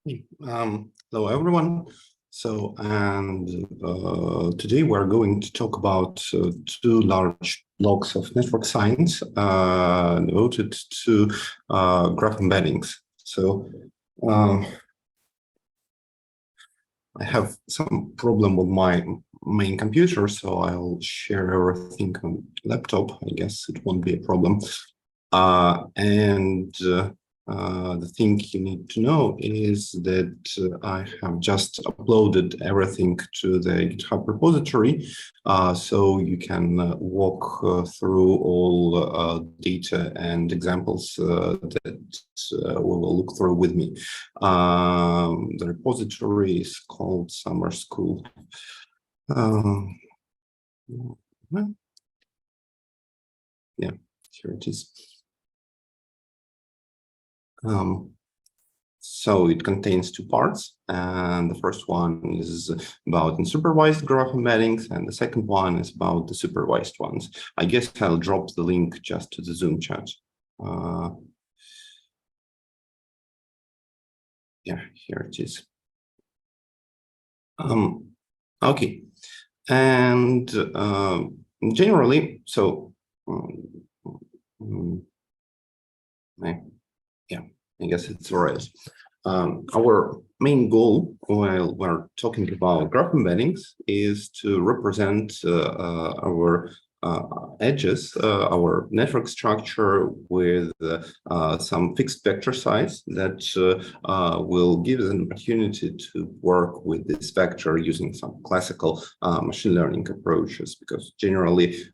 Hello, everyone. Today we're going to talk about two large blocks of network science devoted to graph embeddings. I have some problem with my main computer, so I'll share everything on laptop. I guess it won't be a problem. The thing you need to know is that I have just uploaded everything to the GitHub repository, so you can walk through all data and examples that we will look through with me. The repository is called Summer School. Yeah, here it is. So it contains two parts, and the first one is about unsupervised graph embeddings, and the second one is about the supervised ones. I guess I'll drop the link just to the Zoom chat. Yeah, here it is. Okay, and generally, so yeah, I guess it's right. Our main goal while we're talking about graph embeddings is to represent our edges, our network structure with some fixed vector size that will give us an opportunity to work with this vector using some classical machine learning approaches, because generally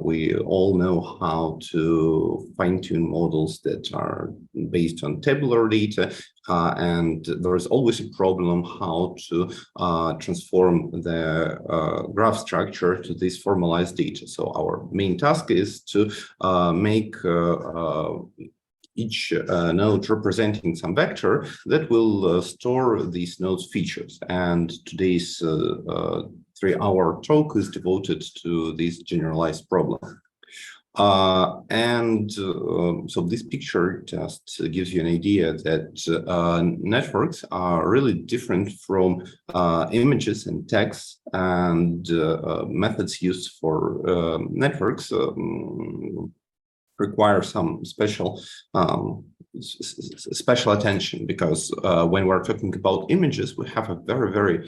we all know how to fine-tune models that are based on tabular data, and there is always a problem how to transform the graph structure to this formalized data. So our main task is to make each node representing some vector that will store these node's features. And today's 3-hour talk is devoted to this generalized problem. So this picture just gives you an idea that networks are really different from images and text, and methods used for networks require some special attention, because when we're talking about images, we have a very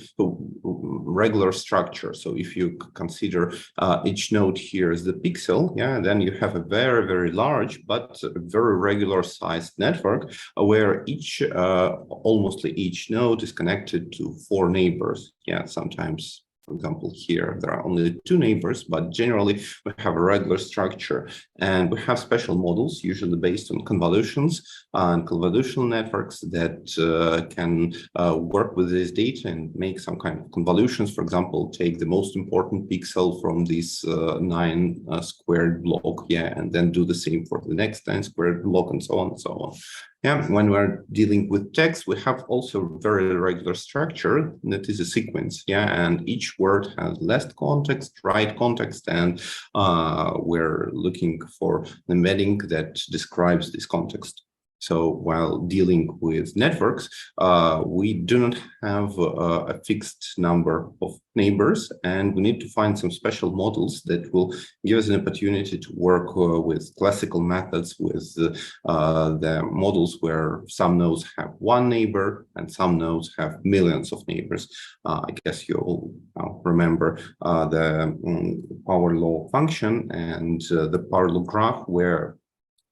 regular structure. So if you consider each node here as the pixel, yeah, then you have a very large but very regular sized network where almost each node is connected to 4 neighbors. Yeah, sometimes, for example, here there are only 2 neighbors, but generally we have a regular structure, and we have special models usually based on convolutions and convolutional networks that can work with this data and make some kind of convolutions. For example, take the most important pixel from this 9 squared block, yeah, and then do the same for the next 9 squared block, and so on and so on. Yeah, when we're dealing with text, we have also very regular structure that is a sequence, yeah, and each word has left context, right context, and we're looking for an embedding that describes this context. So while dealing with networks, we do not have a fixed number of neighbors, and we need to find some special models that will give us an opportunity to work with classical methods, with the models where some nodes have 1 neighbor and some nodes have millions of neighbors. I guess you all remember the power law function and the power law graph, where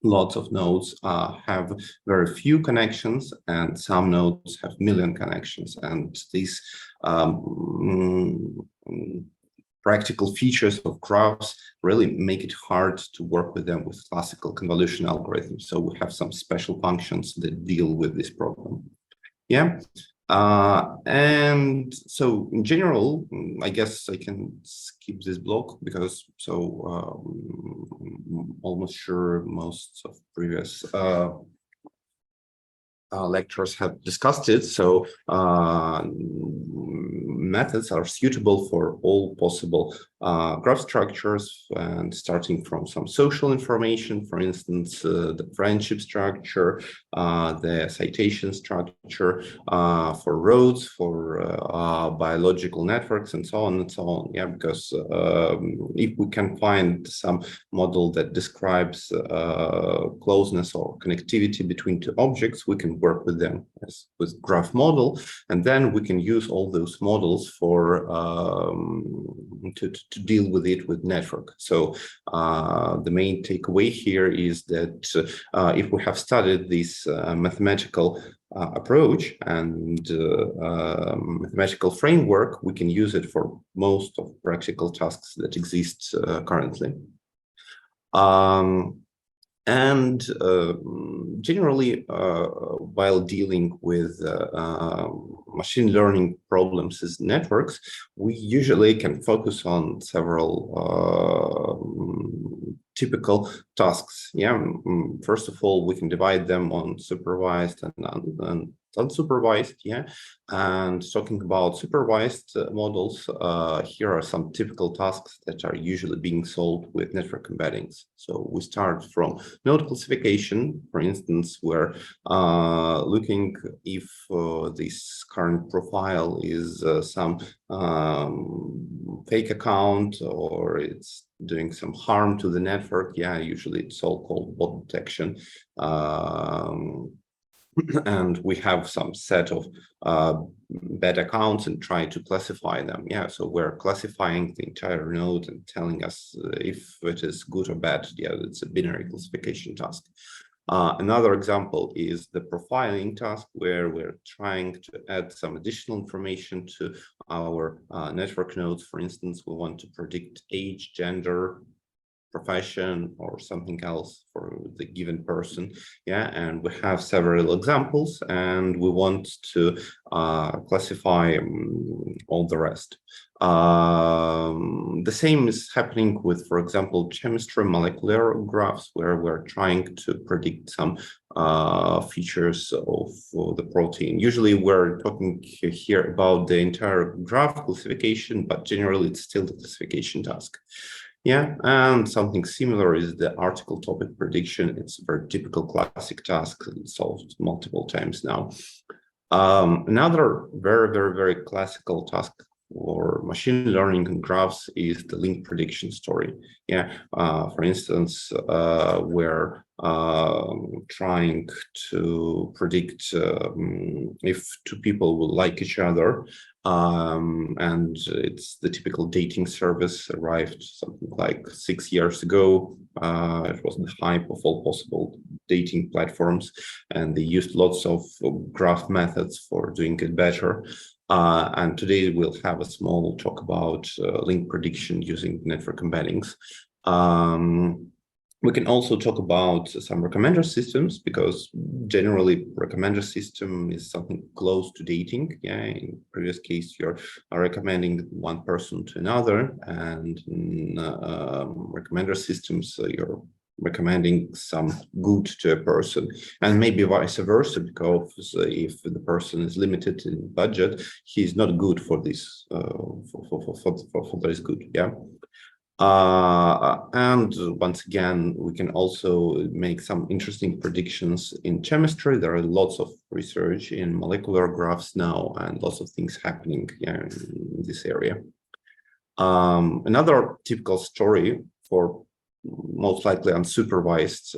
lots of nodes have very few connections, and some nodes have million connections. And these practical features of graphs really make it hard to work with them with classical convolution algorithms. So we have some special functions that deal with this problem. Yeah. And so in general, I guess I can skip this block, because almost sure most of previous lectures have discussed it. So methods are suitable for all possible graph structures, and starting from some social information, for instance, the friendship structure, the citation structure for roads, for biological networks, and so on and so on. Yeah, because if we can find some model that describes closeness or connectivity between two objects, we can work with them as with graph model, and then we can use all those models for to deal with it with network. So the main takeaway here is that if we have studied this mathematical approach and mathematical framework, we can use it for most of practical tasks that exist currently. And generally, while dealing with machine learning problems as networks, we usually can focus on several typical tasks. Yeah, first of all, we can divide them on supervised and unsupervised. Yeah, and talking about supervised models, here are some typical tasks that are usually being solved with network embeddings. So we start from node classification. For instance, we're looking if this current profile is some fake account or it's doing some harm to the network. Yeah, usually it's so-called bot detection. And we have some set of bad accounts and try to classify them. Yeah, so we're classifying the entire node and telling us if it is good or bad. Yeah, it's a binary classification task. Another example is the profiling task, where we're trying to add some additional information to our network nodes. For instance, we want to predict age, gender, profession, or something else for the given person. Yeah, and we have several examples, and we want to classify all the rest. The same is happening with, for example, chemistry molecular graphs, where we're trying to predict some features of the protein. Usually we're talking here about the entire graph classification, but generally it's still the classification task. Yeah, and something similar is the article topic prediction. It's a very typical classic task solved multiple times now. Another very classical task for machine learning and graphs is the link prediction story. Yeah, for instance, we're trying to predict if two people will like each other, and it's the typical dating service arrived something like 6 years ago. It was the hype of all possible dating platforms, and they used lots of graph methods for doing it better. And today we'll have a small talk about link prediction using network embeddings. We can also talk about some recommender systems, because generally recommender system is something close to dating. Yeah, in previous case, you're recommending one person to another, and in recommender systems, you're recommending some good to a person, and maybe vice versa, because if the person is limited in budget, he's not good for this for this good. Yeah. And once again, we can also make some interesting predictions in chemistry. There are lots of research in molecular graphs now, and lots of things happening in this area. Another typical story for most likely unsupervised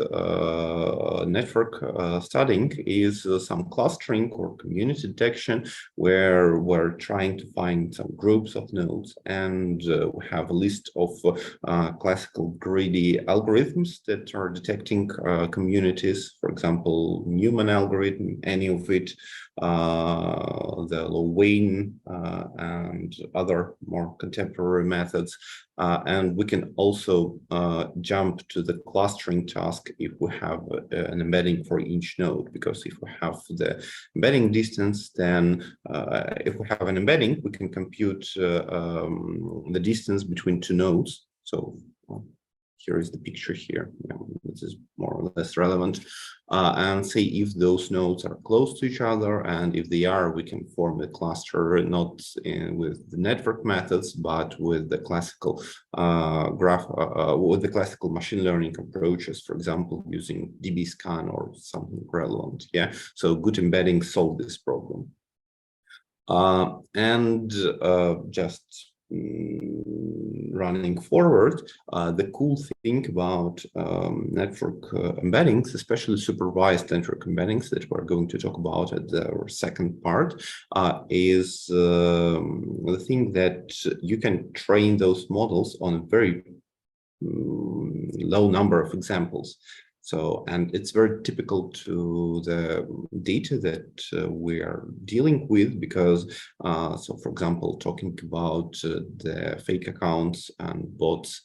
network studying is some clustering or community detection, where we're trying to find some groups of nodes, and we have a list of classical greedy algorithms that are detecting communities. For example, Newman algorithm, any of it, the Low-Wayne, and other more contemporary methods. And we can also jump to the clustering task if we have an embedding for each node, because if we have the embedding distance, then if we have an embedding, we can compute the distance between two nodes. So here is the picture here. Yeah, this is more or less relevant. and say if those nodes are close to each other, and if they are, we can form a cluster not with the network methods, but with the classical with the classical machine learning approaches, for example, using DB-scan or something relevant. Yeah, so good embedding solve this problem. Just running forward, the cool thing about network embeddings, especially supervised network embeddings that we're going to talk about at the second part, is the thing that you can train those models on a very low number of examples. So, and it's very typical to the data that we are dealing with, because, so for example, talking about the fake accounts and bots,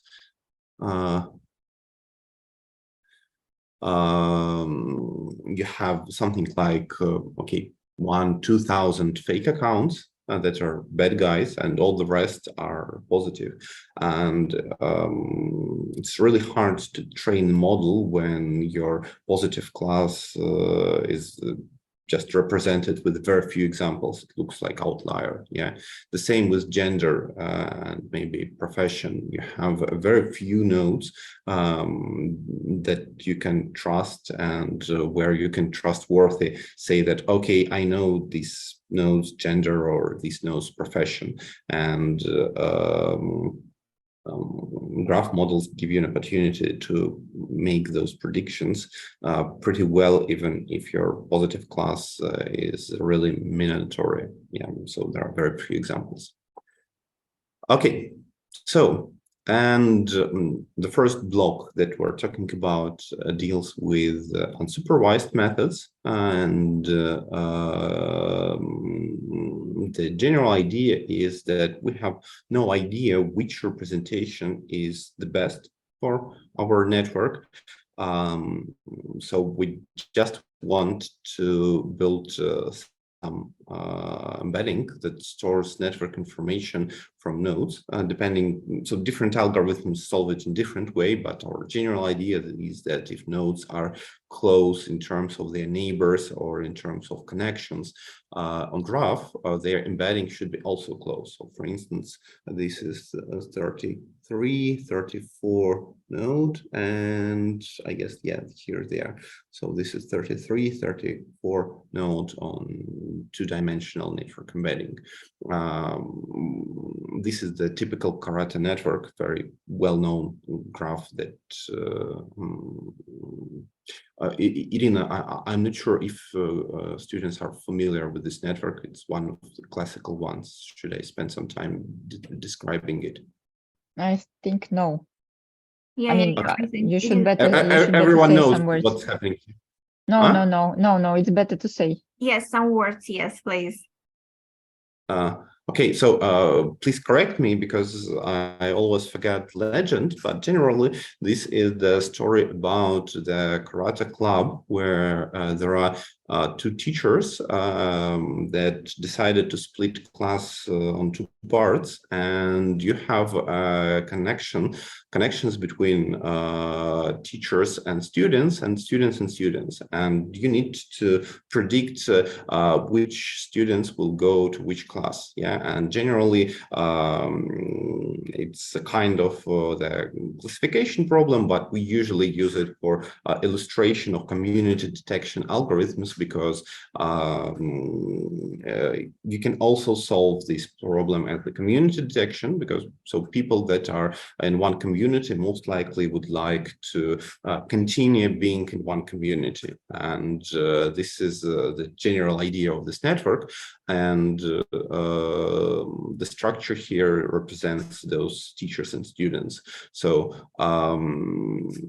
you have something like, okay, 2,000 fake accounts that are bad guys, and all the rest are positive. And it's really hard to train a model when your positive class is just represented with very few examples. It looks like outlier. Yeah, the same with gender and maybe profession. You have a very few nodes that you can trust, and where you can trustworthy say that, okay, I know this node's gender or this node's profession, and graph models give you an opportunity to make those predictions pretty well, even if your positive class is really mandatory. Yeah, so there are very few examples. Okay, so, and the first block that we're talking about deals with unsupervised methods, and the general idea is that we have no idea which representation is the best for our network. So we just want to build some embedding that stores network information from nodes, depending, so different algorithms solve it in different way, but our general idea is that if nodes are close in terms of their neighbors or in terms of connections on graph, their embedding should be also close. So for instance, this is 33, 34 node, and I guess, yeah, here they are. So this is 33, 34 node on two-dimensional network embedding. This is the typical Karate network, very well-known graph that Irina, I'm not sure if students are familiar with this network. It's one of the classical ones. Should I spend some time describing it? I think no. Yeah, I mean, you should better everyone say knows some words. what's happening. No, huh? No. It's better to say. Yes, some words. Yes, please. Okay, so please correct me, because I always forget legend, but generally this is the story about the karate club where there are two teachers that decided to split class on two parts, and you have connections between teachers and students, and and you need to predict which students will go to which class. Yeah, and generally it's a kind of the classification problem, but we usually use it for illustration of community detection algorithms, because you can also solve this problem at the community detection, because so people that are in one community most likely would like to continue being in one community, and this is the general idea of this network, and the structure here represents those teachers and students. So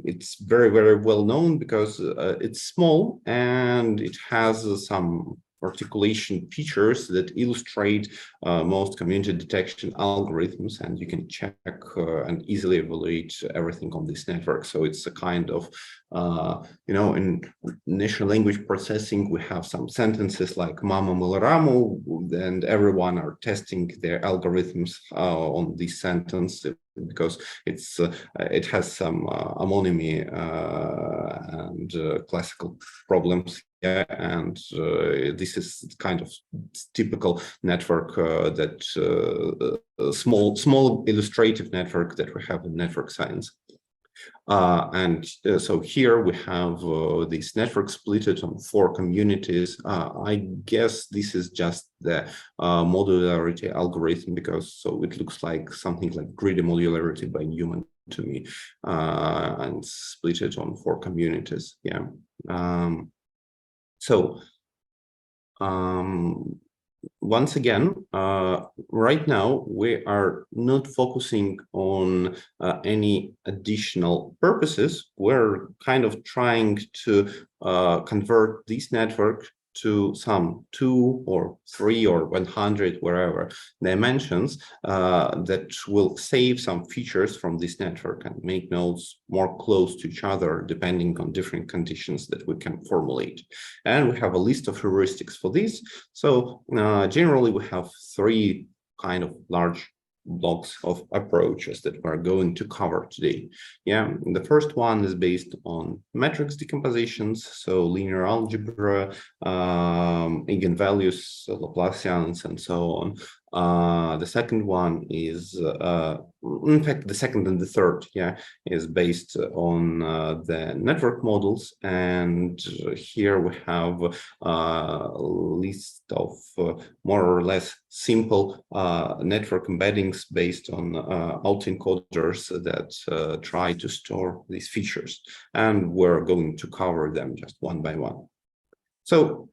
it's very, very well known because it's small and it has some articulation features that illustrate most community detection algorithms, and you can check and easily evaluate everything on this network. So it's a kind of, in natural language processing, we have some sentences like "Mama Milaramu," and everyone are testing their algorithms on this sentence because it has some homonymy and classical problems. Yeah, and this is kind of typical network that small illustrative network that we have in network science. So here we have this network split on 4 communities. I guess this is just the modularity algorithm, because so it looks like something like greedy modularity by Newman to me, and split it on 4 communities. Yeah. Once again, right now, we are not focusing on any additional purposes. We're kind of trying to convert this network to some 2 or 3 or 100, wherever dimensions that will save some features from this network and make nodes more close to each other, depending on different conditions that we can formulate. And we have a list of heuristics for this. So generally, we have 3 kind of large blocks of approaches that we're going to cover today. Yeah, the first one is based on matrix decompositions, so linear algebra, eigenvalues, Laplacians, and so on. The second one is, in fact, the second and the third, yeah, is based on the network models. And here we have a list of more or less simple network embeddings based on autoencoders that try to store these features. And we're going to cover them just one by one. So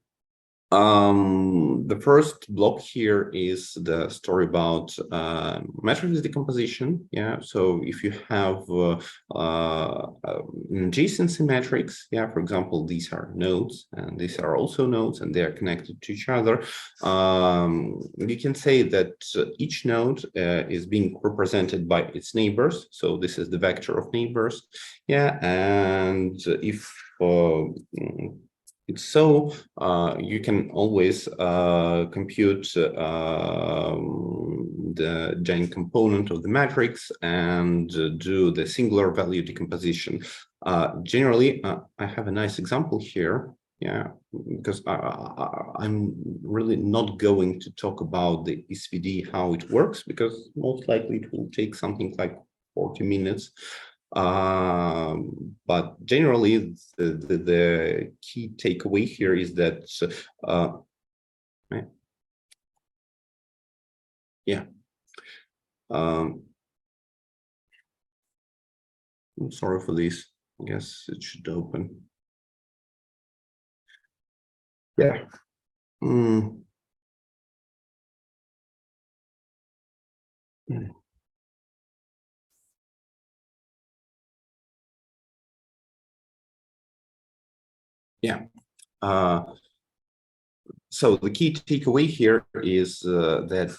the first block here is the story about matrix decomposition. Yeah, so if you have an adjacency matrix, yeah, for example, these are nodes and these are also nodes and they are connected to each other. You can say that each node is being represented by its neighbors. So this is the vector of neighbors. Yeah, and if so you can always compute the giant component of the matrix and do the singular value decomposition. Generally, I have a nice example here. Yeah, because I'm really not going to talk about the SVD, how it works, because most likely it will take something like 40 minutes. But generally, the key takeaway here is that yeah. I'm sorry for this. I guess it should open. Yeah. Yeah. So the key takeaway here is that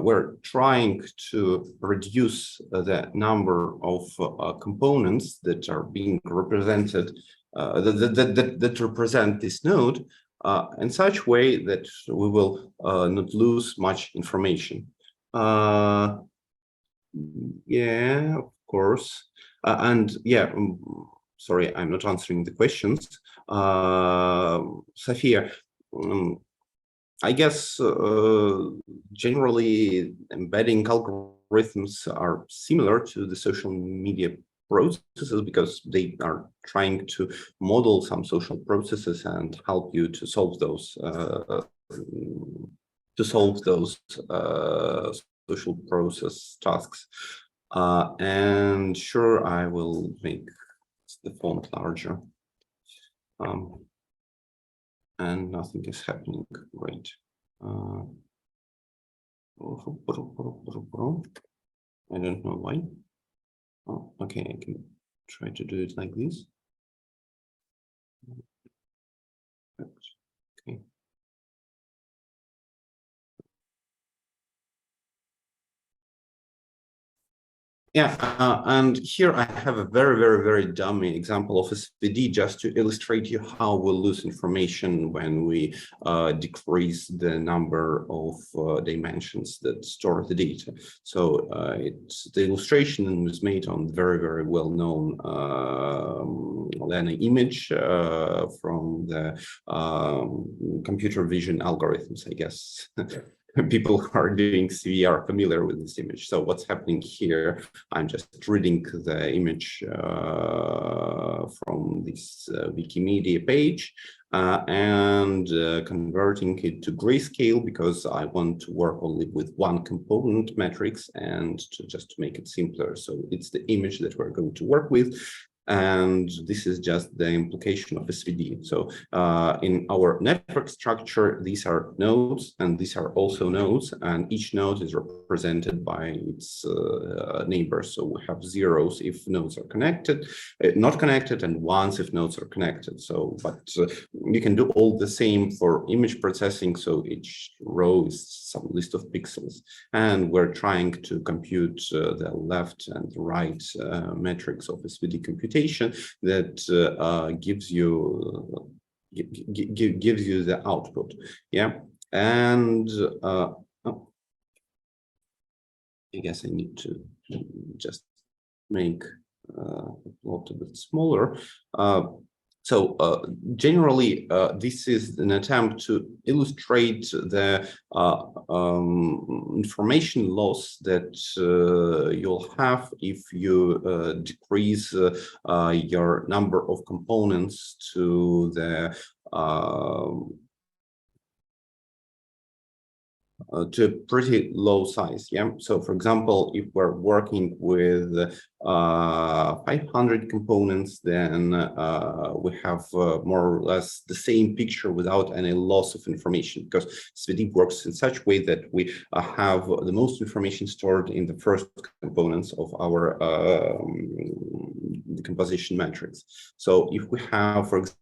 we're trying to reduce the number of components that are being represented, that represent this node in such way that we will not lose much information. Yeah, of course. And yeah, sorry, I'm not answering the questions. Sophia, I guess generally embedding algorithms are similar to the social media processes because they are trying to model some social processes and help you to solve those social process tasks. And sure, I will make the font larger. And nothing is happening. Great. I don't know why. Oh, okay, I can try to do it like this. Okay. Yeah, and here I have a very dummy example of SVD just to illustrate you how we lose information when we decrease the number of dimensions that store the data. So the illustration was made on very well-known image from the computer vision algorithms, I guess. People who are doing CV are familiar with this image. So what's happening here, I'm just reading the image from this Wikimedia page and converting it to grayscale because I want to work only with one component matrix and just to make it simpler. So it's the image that we're going to work with. And this is just the implication of SVD. So in our network structure, these are nodes, and these are also nodes, and each node is represented by its neighbors. So we have zeros if nodes are connected, not connected, and ones if nodes are connected. So, but you can do all the same for image processing. So each row is some list of pixels, and we're trying to compute the left and right metrics of SVD computation that gives you the output. Yeah, and oh, I guess I need to just make a plot a bit smaller. So generally, this is an attempt to illustrate the information loss that you'll have if you decrease your number of components to the to a pretty low size. Yeah. So for example, if we're working with 500 components, then we have more or less the same picture without any loss of information, because SVD works in such a way that we have the most information stored in the first components of our decomposition matrix. So if we have, for example,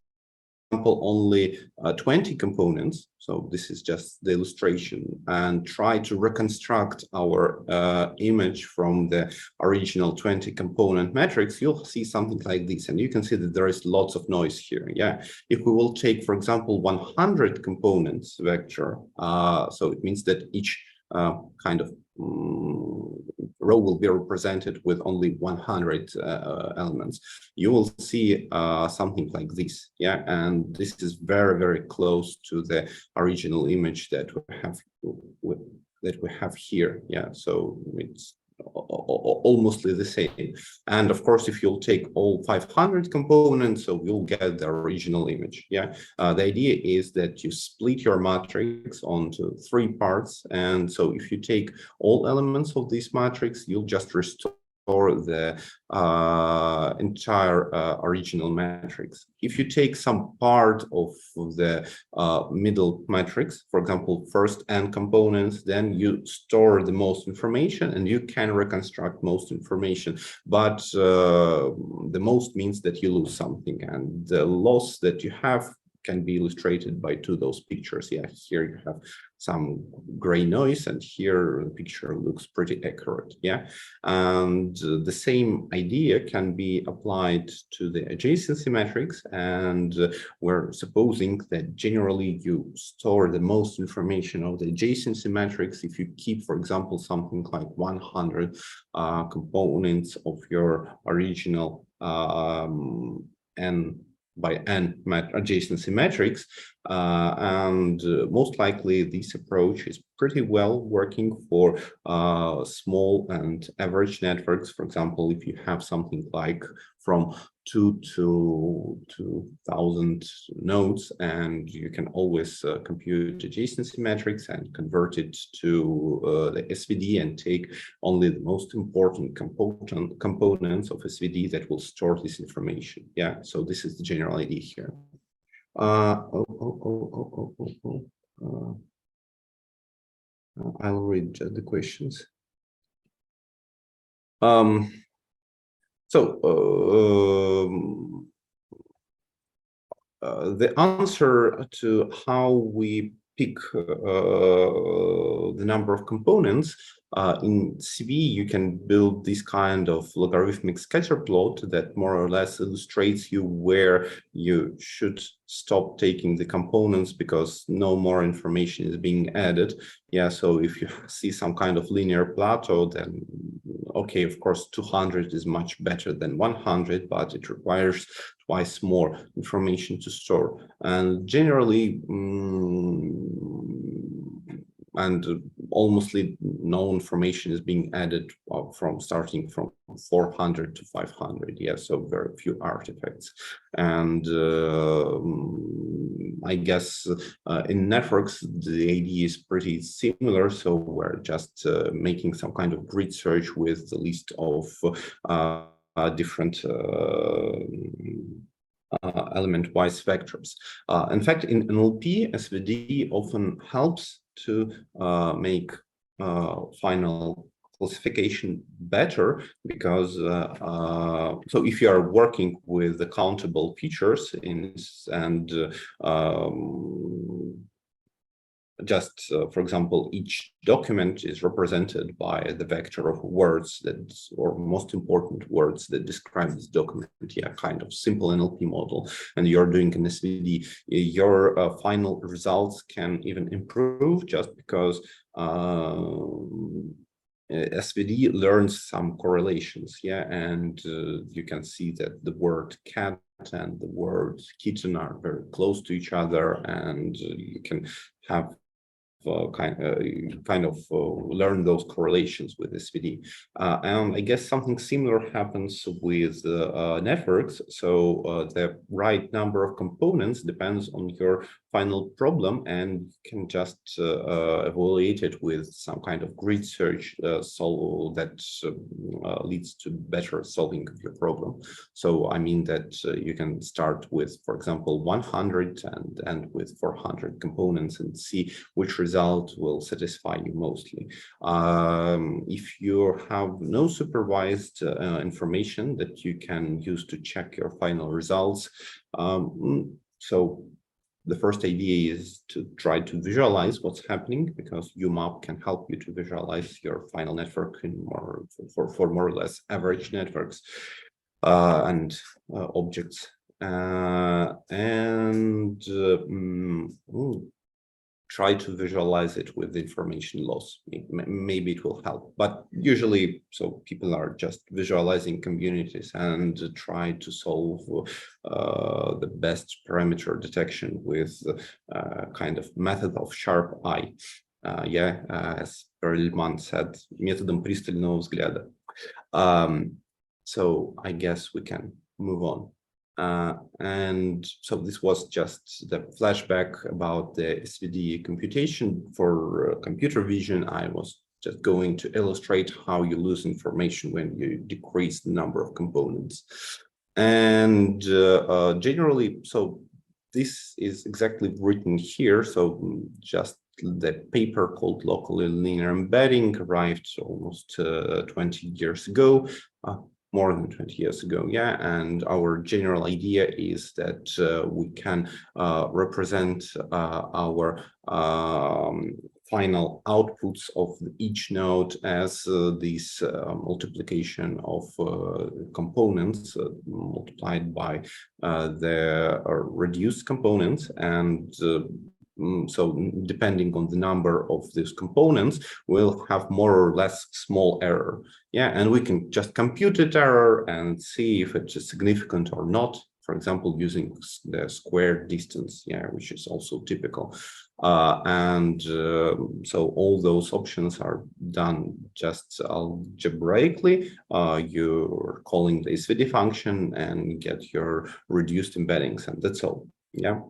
only 20 components, so this is just the illustration, and try to reconstruct our image from the original 20 component matrix, you'll see something like this, and you can see that there is lots of noise here. Yeah, if we will take, for example, 100 components vector, so it means that each kind of row will be represented with only 100 elements. You will see something like this. Yeah, and this is very close to the original image that we have here. Yeah, so it's almost the same. And of course, if you'll take all 500 components, so you'll get the original image. Yeah, the idea is that you split your matrix onto 3 parts, and so if you take all elements of this matrix, you'll just restore the entire original matrix. If you take some part of the middle matrix, for example, first n components, then you store the most information and you can reconstruct most information. But the most means that you lose something, and the loss that you have can be illustrated by those pictures. Yeah, here you have some gray noise, and here the picture looks pretty accurate. Yeah, and the same idea can be applied to the adjacency matrix, and we're supposing that generally you store the most information of the adjacency matrix if you keep, for example, something like 100 components of your original n by n adjacency matrix, and most likely this approach is pretty well working for small and average networks. For example, if you have something like from 2 to 2,000 nodes, and you can always compute adjacency matrix and convert it to the SVD and take only the most important components of SVD that will store this information. Yeah, so this is the general idea here. I'll read the questions. The answer to how we pick the number of components, in CV, you can build this kind of logarithmic scatter plot that more or less illustrates you where you should stop taking the components because no more information is being added. Yeah, so if you see some kind of linear plateau, then okay, of course, 200 is much better than 100, but it requires twice more information to store. And generally, and almost no information is being added from starting from 400 to 500. Yeah, so very few artifacts. And I guess in networks, the idea is pretty similar. So we're just making some kind of grid search with the list of different element-wise vectors. In fact, in NLP, SVD often helps to make final classification better because so if you are working with the countable features and just, for example, each document is represented by the vector of words that, or most important words that describe this document. Yeah, kind of simple NLP model. And you're doing an SVD, your final results can even improve just because SVD learns some correlations. Yeah, and you can see that the word cat and the word kitten are very close to each other, and you can have kind of learn those correlations with SVD. And I guess something similar happens with networks. So the right number of components depends on your final problem, and you can just evaluate it with some kind of grid search so that leads to better solving of your problem. So I mean that you can start with, for example, 100 and end with 400 components and see which result will satisfy you mostly. If you have no supervised information that you can use to check your final results, so the first idea is to try to visualize what's happening, because UMAP can help you to visualize your final network in more for more or less average networks and objects. Try to visualize it with information loss. Maybe it will help, but usually, so people are just visualizing communities and try to solve the best parameter detection with kind of method of sharp eye. Yeah, as Perelman said, методом пристального взгляда. So I guess we can move on. And so this was just the flashback about the SVD computation. For computer vision, I was just going to illustrate how you lose information when you decrease the number of components. And generally, so this is exactly written here. So just the paper called Local Linear Embedding arrived almost 20 years ago. More than 20 years ago, yeah, and our general idea is that we can represent our final outputs of each node as this multiplication of components multiplied by the reduced components, and so depending on the number of these components, we'll have more or less small error. Yeah, and we can just compute that error and see if it's significant or not. For example, using the square distance, yeah, which is also typical. So all those options are done just algebraically. You're calling the SVD function and get your reduced embeddings, and that's all. Yeah.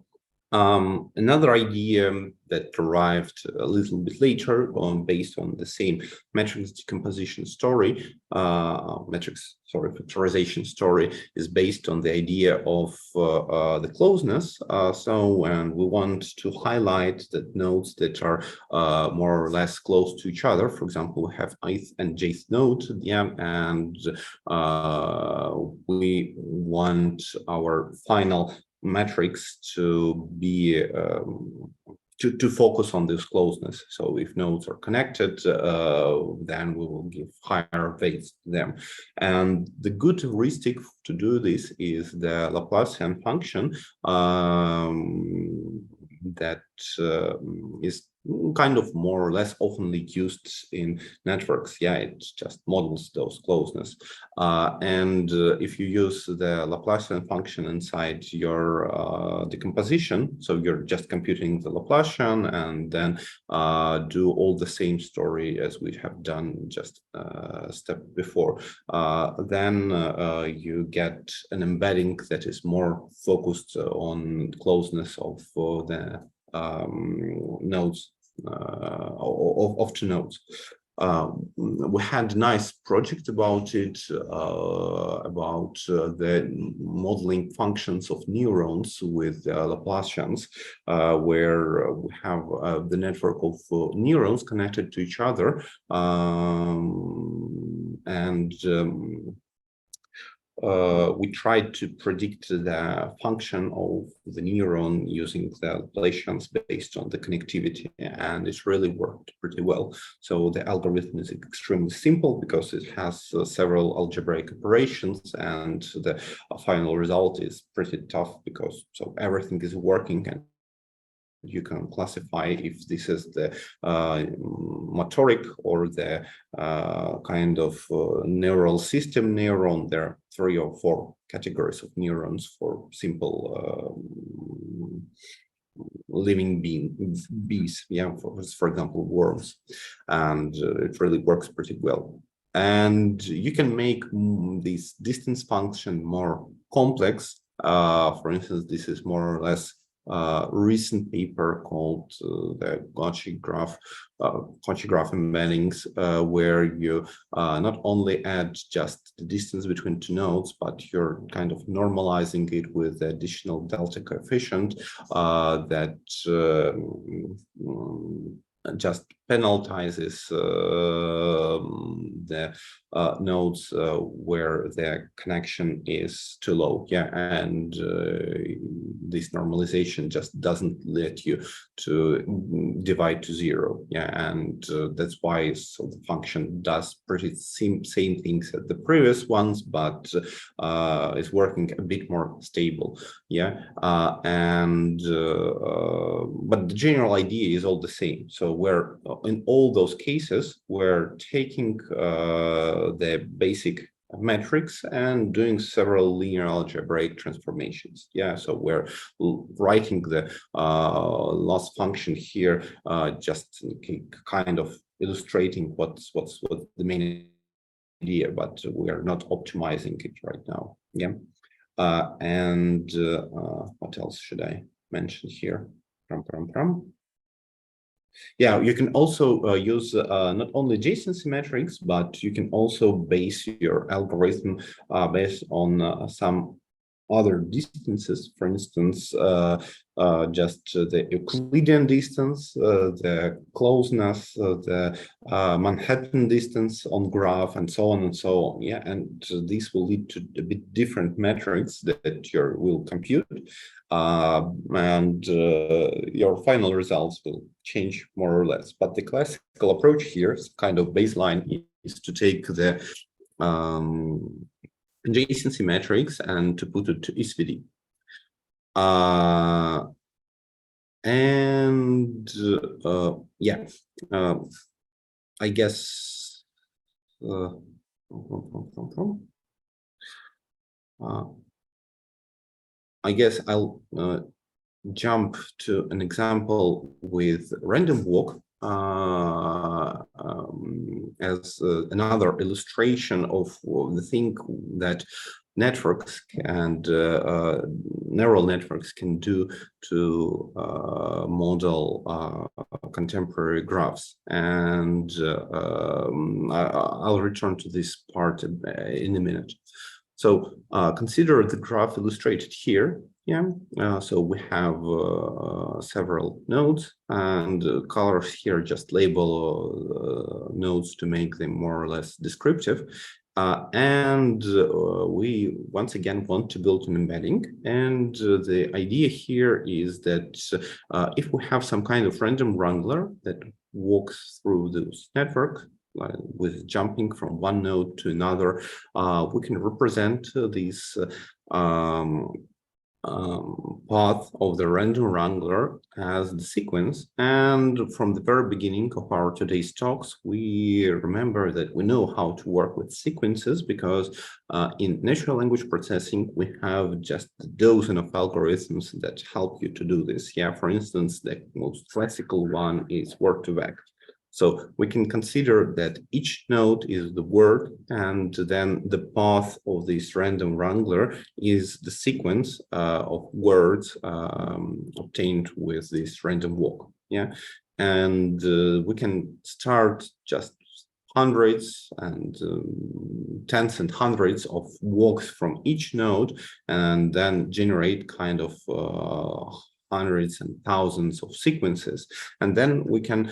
Another idea that arrived a little bit later based on the same matrix decomposition story, factorization story, is based on the idea of the closeness. And we want to highlight that nodes that are more or less close to each other. For example, we have ith and jth node, yeah, and we want our final matrix to be to focus on this closeness. So if nodes are connected, then we will give higher weights to them. And the good heuristic to do this is the Laplacian function that is kind of more or less oftenly used in networks. Yeah, it just models those closeness. And if you use the Laplacian function inside your decomposition, so you're just computing the Laplacian and then do all the same story as we have done just a step before, then you get an embedding that is more focused on closeness of the nodes, of two nodes. We had a nice project about it, about the modeling functions of neurons with Laplacians, where we have the network of neurons connected to each other, and we tried to predict the function of the neuron using the Laplacians based on the connectivity, and it really worked pretty well. So the algorithm is extremely simple because it has several algebraic operations, and the final result is pretty tough because so everything is working, and you can classify if this is the motoric or the kind of neural system neuron. There are 3 or 4 categories of neurons for simple living beings, yeah, for example, worms, and it really works pretty well. And you can make this distance function more complex. For instance, this is more or less recent paper called the Cauchy graph embeddings, where you not only add just the distance between two nodes, but you're kind of normalizing it with the additional delta coefficient that just penalizes the nodes where the connection is too low. Yeah, and this normalization just doesn't let you to divide to 0. Yeah, and that's why so the function does pretty same things as the previous ones, but is working a bit more stable. Yeah, but the general idea is all the same. So we're in all those cases, we're taking the basic metrics and doing several linear algebraic transformations. Yeah, so we're writing the loss function here, just kind of illustrating what's the main idea, but we are not optimizing it right now. Yeah, and what else should I mention here? Yeah, you can also use not only adjacency metrics, but you can also base your algorithm based on some other distances. For instance, just the Euclidean distance, the closeness, the Manhattan distance on graph, and so on and so on. Yeah, and this will lead to a bit different metrics that you will compute, and your final results will change more or less. But the classical approach here is kind of baseline is to take the adjacency metrics and to put it to SVD. Yeah, I guess I'll jump to an example with random walk as another illustration of the thing that networks and neural networks can do to model contemporary graphs. And I'll return to this part in a minute. So consider the graph illustrated here. Yeah, so we have several nodes, and colors here just label nodes to make them more or less descriptive. We once again want to build an embedding. And the idea here is that if we have some kind of random wrangler that walks through this network, with jumping from one node to another, we can represent this path of the random wrangler as the sequence. And from the very beginning of our today's talks, we remember that we know how to work with sequences because in natural language processing, we have just a dozen of algorithms that help you to do this. Yeah, for instance, the most classical one is word2vec. So we can consider that each node is the word, and then the path of this random wrangler is the sequence of words obtained with this random walk. Yeah, and we can start just hundreds and tens and hundreds of walks from each node, and then generate kind of hundreds and thousands of sequences. And then we can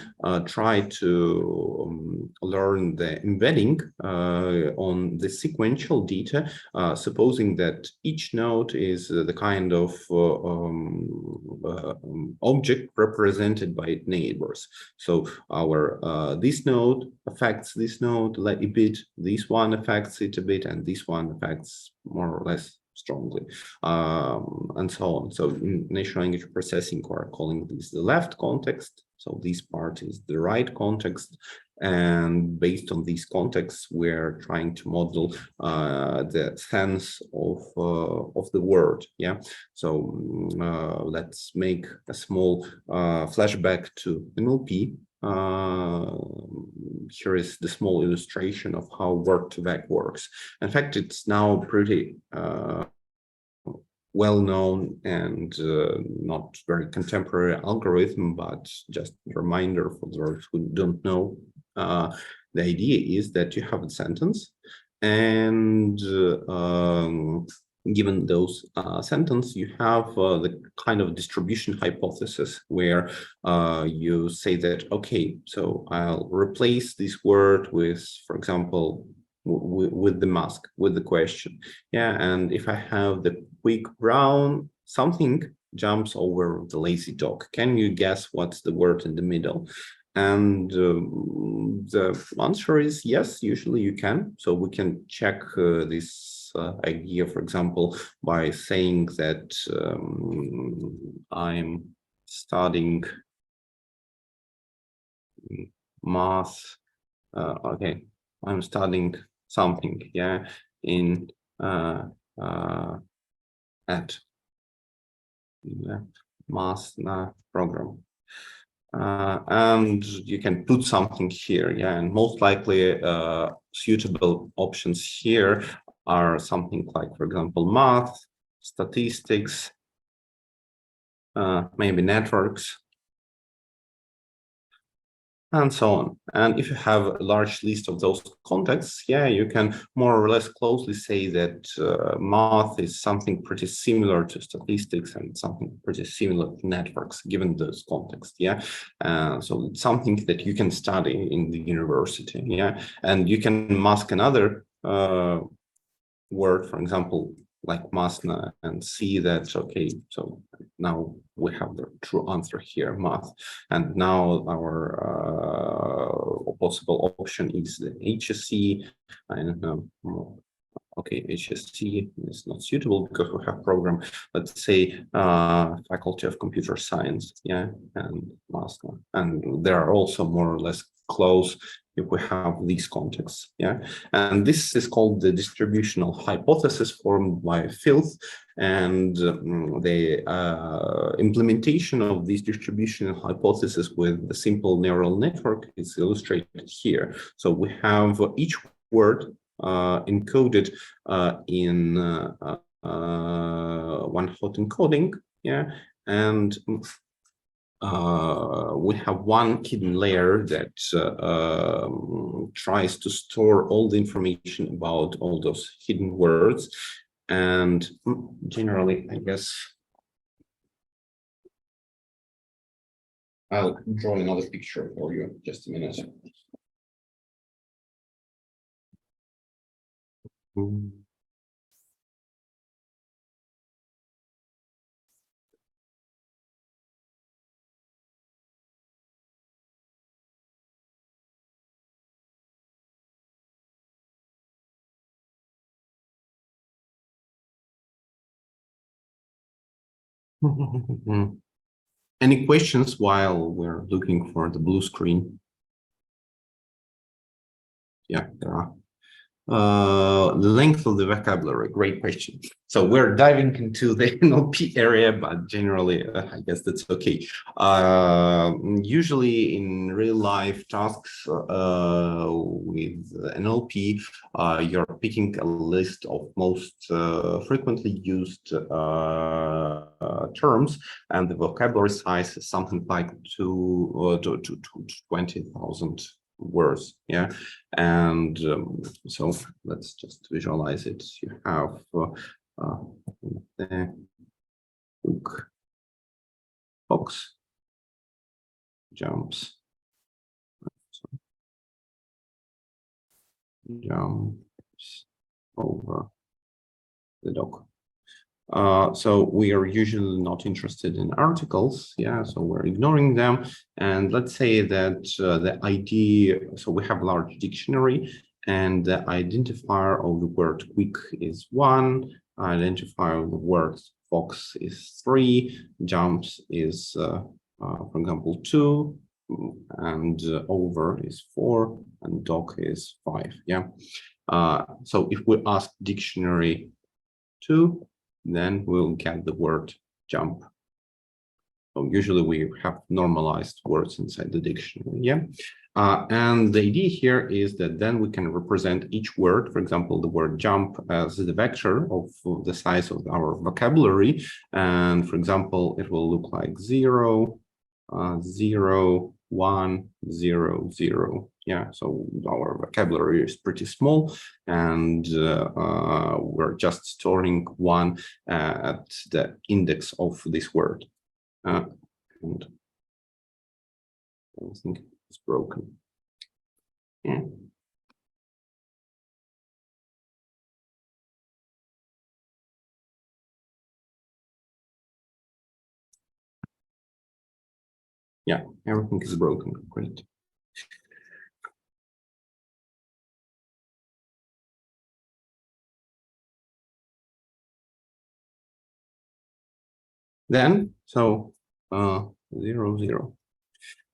try to learn the embedding on the sequential data, supposing that each node is the kind of object represented by neighbors. So our this node affects this node a bit, this one affects it a bit, and this one affects more or less strongly, and so on. So in natural language processing, we're calling this the left context. So this part is the right context. And based on these contexts, we're trying to model the sense of the word. Yeah. So let's make a small flashback to NLP. Here is the small illustration of how word2vec works. In fact, it's now pretty well-known and not very contemporary algorithm, but just a reminder for those who don't know. The idea is that you have a sentence, and given those sentence, you have the kind of distribution hypothesis where you say that, okay, so I'll replace this word with, for example, with the mask, with the question. Yeah, and if I have the quick brown, something jumps over the lazy dog. Can you guess what's the word in the middle? And the answer is yes, usually you can. So we can check this idea, for example, by saying that I'm studying math. Okay, I'm studying something, yeah, in at the MASNA program. And you can put something here, yeah, and most likely suitable options here are something like, for example, math, statistics, maybe networks, and so on. And if you have a large list of those contexts, yeah, you can more or less closely say that math is something pretty similar to statistics and something pretty similar to networks, given those contexts, yeah. So it's something that you can study in the university, yeah. And you can mask another word, for example, like MASNA, and see that, okay, so now we have the true answer here, math. And now our possible option is the HSC. I don't know. Okay, HSC is not suitable because we have program, let's say, Faculty of Computer Science, yeah, and MASNA. And they are also more or less close if we have these contexts, yeah. And this is called the distributional hypothesis formed by Filth, and the implementation of this distributional hypothesis with the simple neural network is illustrated here. So we have each word encoded in one hot encoding, yeah, and we have one hidden layer that tries to store all the information about all those hidden words. And generally, I guess I'll draw another picture for you, just a minute. Any questions while we're looking for the blue screen? Yeah, there are. The length of the vocabulary, great question. So we're diving into the NLP area, but generally, I guess that's okay. Usually in real life tasks with NLP, you're picking a list of most frequently used terms, and the vocabulary size is something like 20,000 words. Yeah, and so let's just visualize it. You have the hook, box, jumps, over the dog. So we are usually not interested in articles, yeah, so we're ignoring them. And let's say that the ID, so we have a large dictionary, and the identifier of the word quick is 1, identifier of the word fox is 3, jumps is, for example, 2, and over is 4, and dog is 5, yeah. So if we ask dictionary 2, then we'll get the word jump. So usually we have normalized words inside the dictionary, yeah? And the idea here is that then we can represent each word, for example, the word jump as the vector of the size of our vocabulary. And for example, it will look like 0, 0, 1, 0, 0. Yeah, so our vocabulary is pretty small, and we're just storing 1 at the index of this word. And I think it's broken. Yeah. Yeah, everything is broken. Great. Then, so 0, 0.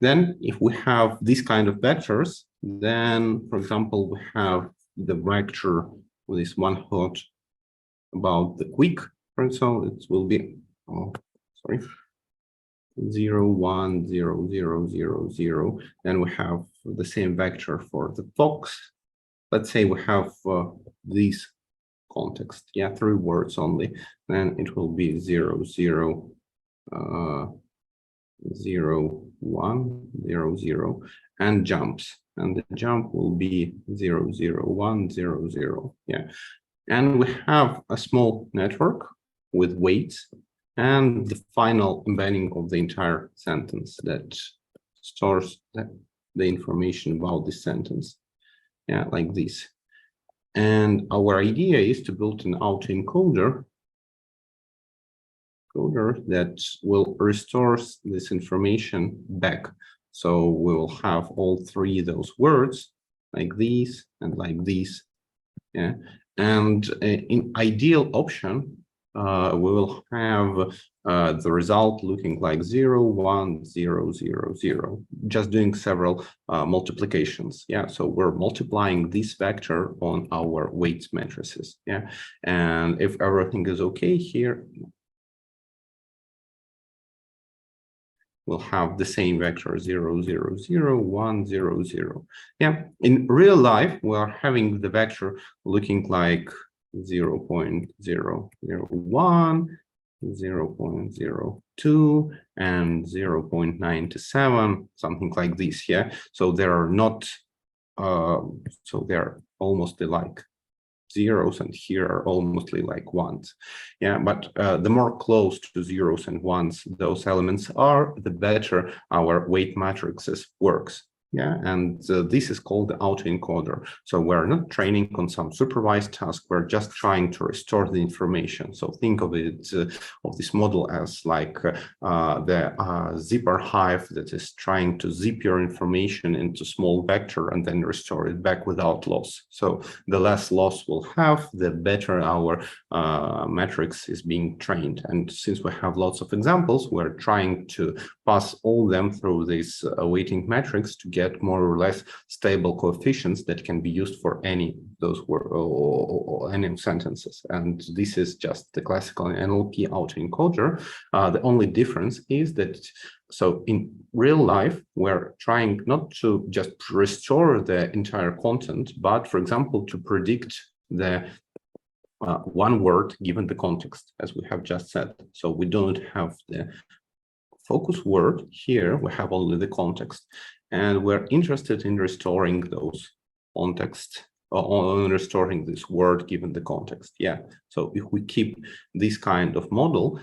Then if we have these kind of vectors, then, for example, we have the vector with this one hot about the quick, so it will be, 0, 1, 0, 0, 0, 0. Then we have the same vector for the fox. Let's say we have this context, yeah, 3 words only. Then it will be 0, 0, 0, 1, 0, 0, and jumps. And the jump will be 0, 0, 1, 0, 0. Yeah. And we have a small network with weights and the final embedding of the entire sentence that stores the information about the sentence. Yeah, like this. And our idea is to build an autoencoder that will restore this information back. So we will have all 3 of those words like these and like these. Yeah. And in ideal option, we will have the result looking like 0, 1, 0, 0, 0, just doing several multiplications. Yeah, so we're multiplying this vector on our weights matrices. Yeah, and if everything is okay here, we'll have the same vector 0, 0, 0, 1, 0, 0. Yeah, in real life, we are having the vector looking like 0 0.001, 0 0.02, and 0.97, something like this. Yeah, so they are not, so they're almost alike. Zeros, and here are almost like ones. Yeah, but the more close to zeros and ones those elements are, the better our weight matrices works. Yeah, and this is called the autoencoder. So we're not training on some supervised task. We're just trying to restore the information. So think of it, of this model as like the zipper hive that is trying to zip your information into small vector and then restore it back without loss. So the less loss we'll have, the better our matrix is being trained. And since we have lots of examples, we're trying to pass all them through this weighting matrix to get more or less stable coefficients that can be used for any of those or any sentences. And this is just the classical NLP autoencoder. The only difference is that, so in real life, we're trying not to just restore the entire content, but for example, to predict the one word given the context, as we have just said. So we don't have the focus word here, we have only the context, and we're interested in restoring those context or restoring this word given the context. Yeah, so if we keep this kind of model,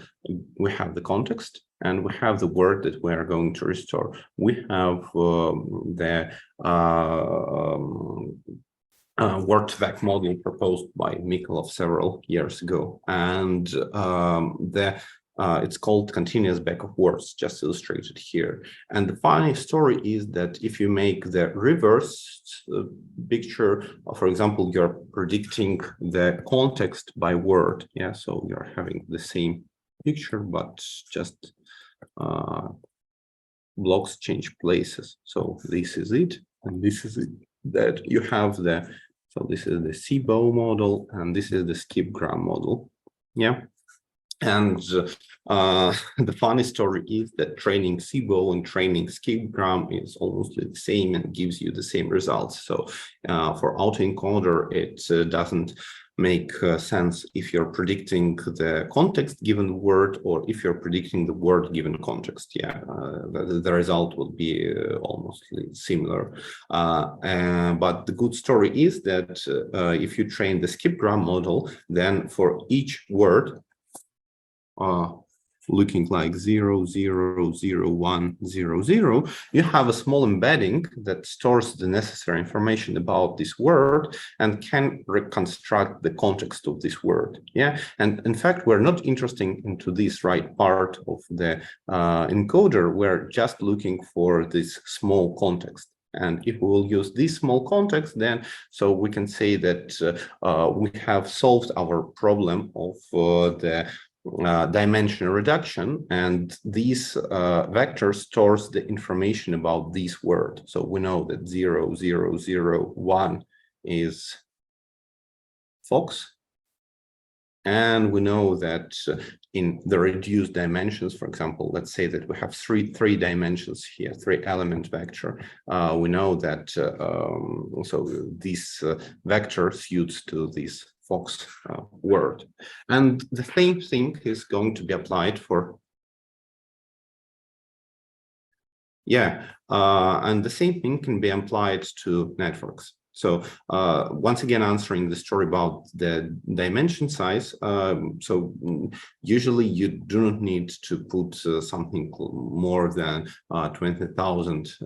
we have the context and we have the word that we are going to restore. We have the word-to-vec model proposed by Mikolov several years ago, and it's called continuous back of words, just illustrated here. And the funny story is that if you make the reverse picture, for example, you're predicting the context by word. Yeah, so you're having the same picture, but just blocks change places. So this is it, and this is it. That you have the, so this is the SIBO model, and this is the skip-gram model. Yeah. And the funny story is that training SIBO and training skip-gram is almost the same and gives you the same results. So for autoencoder, it doesn't make sense if you're predicting the context given word or if you're predicting the word given context. Yeah, the result will be almost similar. But the good story is that if you train the skip-gram model, then for each word, looking like 0, 0, 0, 1, 0, 0, you have a small embedding that stores the necessary information about this word and can reconstruct the context of this word. Yeah, and in fact, we're not interested into this right part of the encoder. We're just looking for this small context. And if we will use this small context, then so we can say that we have solved our problem of the dimension reduction, and this vector stores the information about this word. So we know that 0, 0, 0, 1 is fox, and we know that in the reduced dimensions, for example, let's say that we have three dimensions here, 3-element vector. We know that so this vector suits to this fox word. And the same thing is going to be applied for, yeah, and the same thing can be applied to networks. So once again, answering the story about the dimension size. So usually you do not need to put something more than 20,000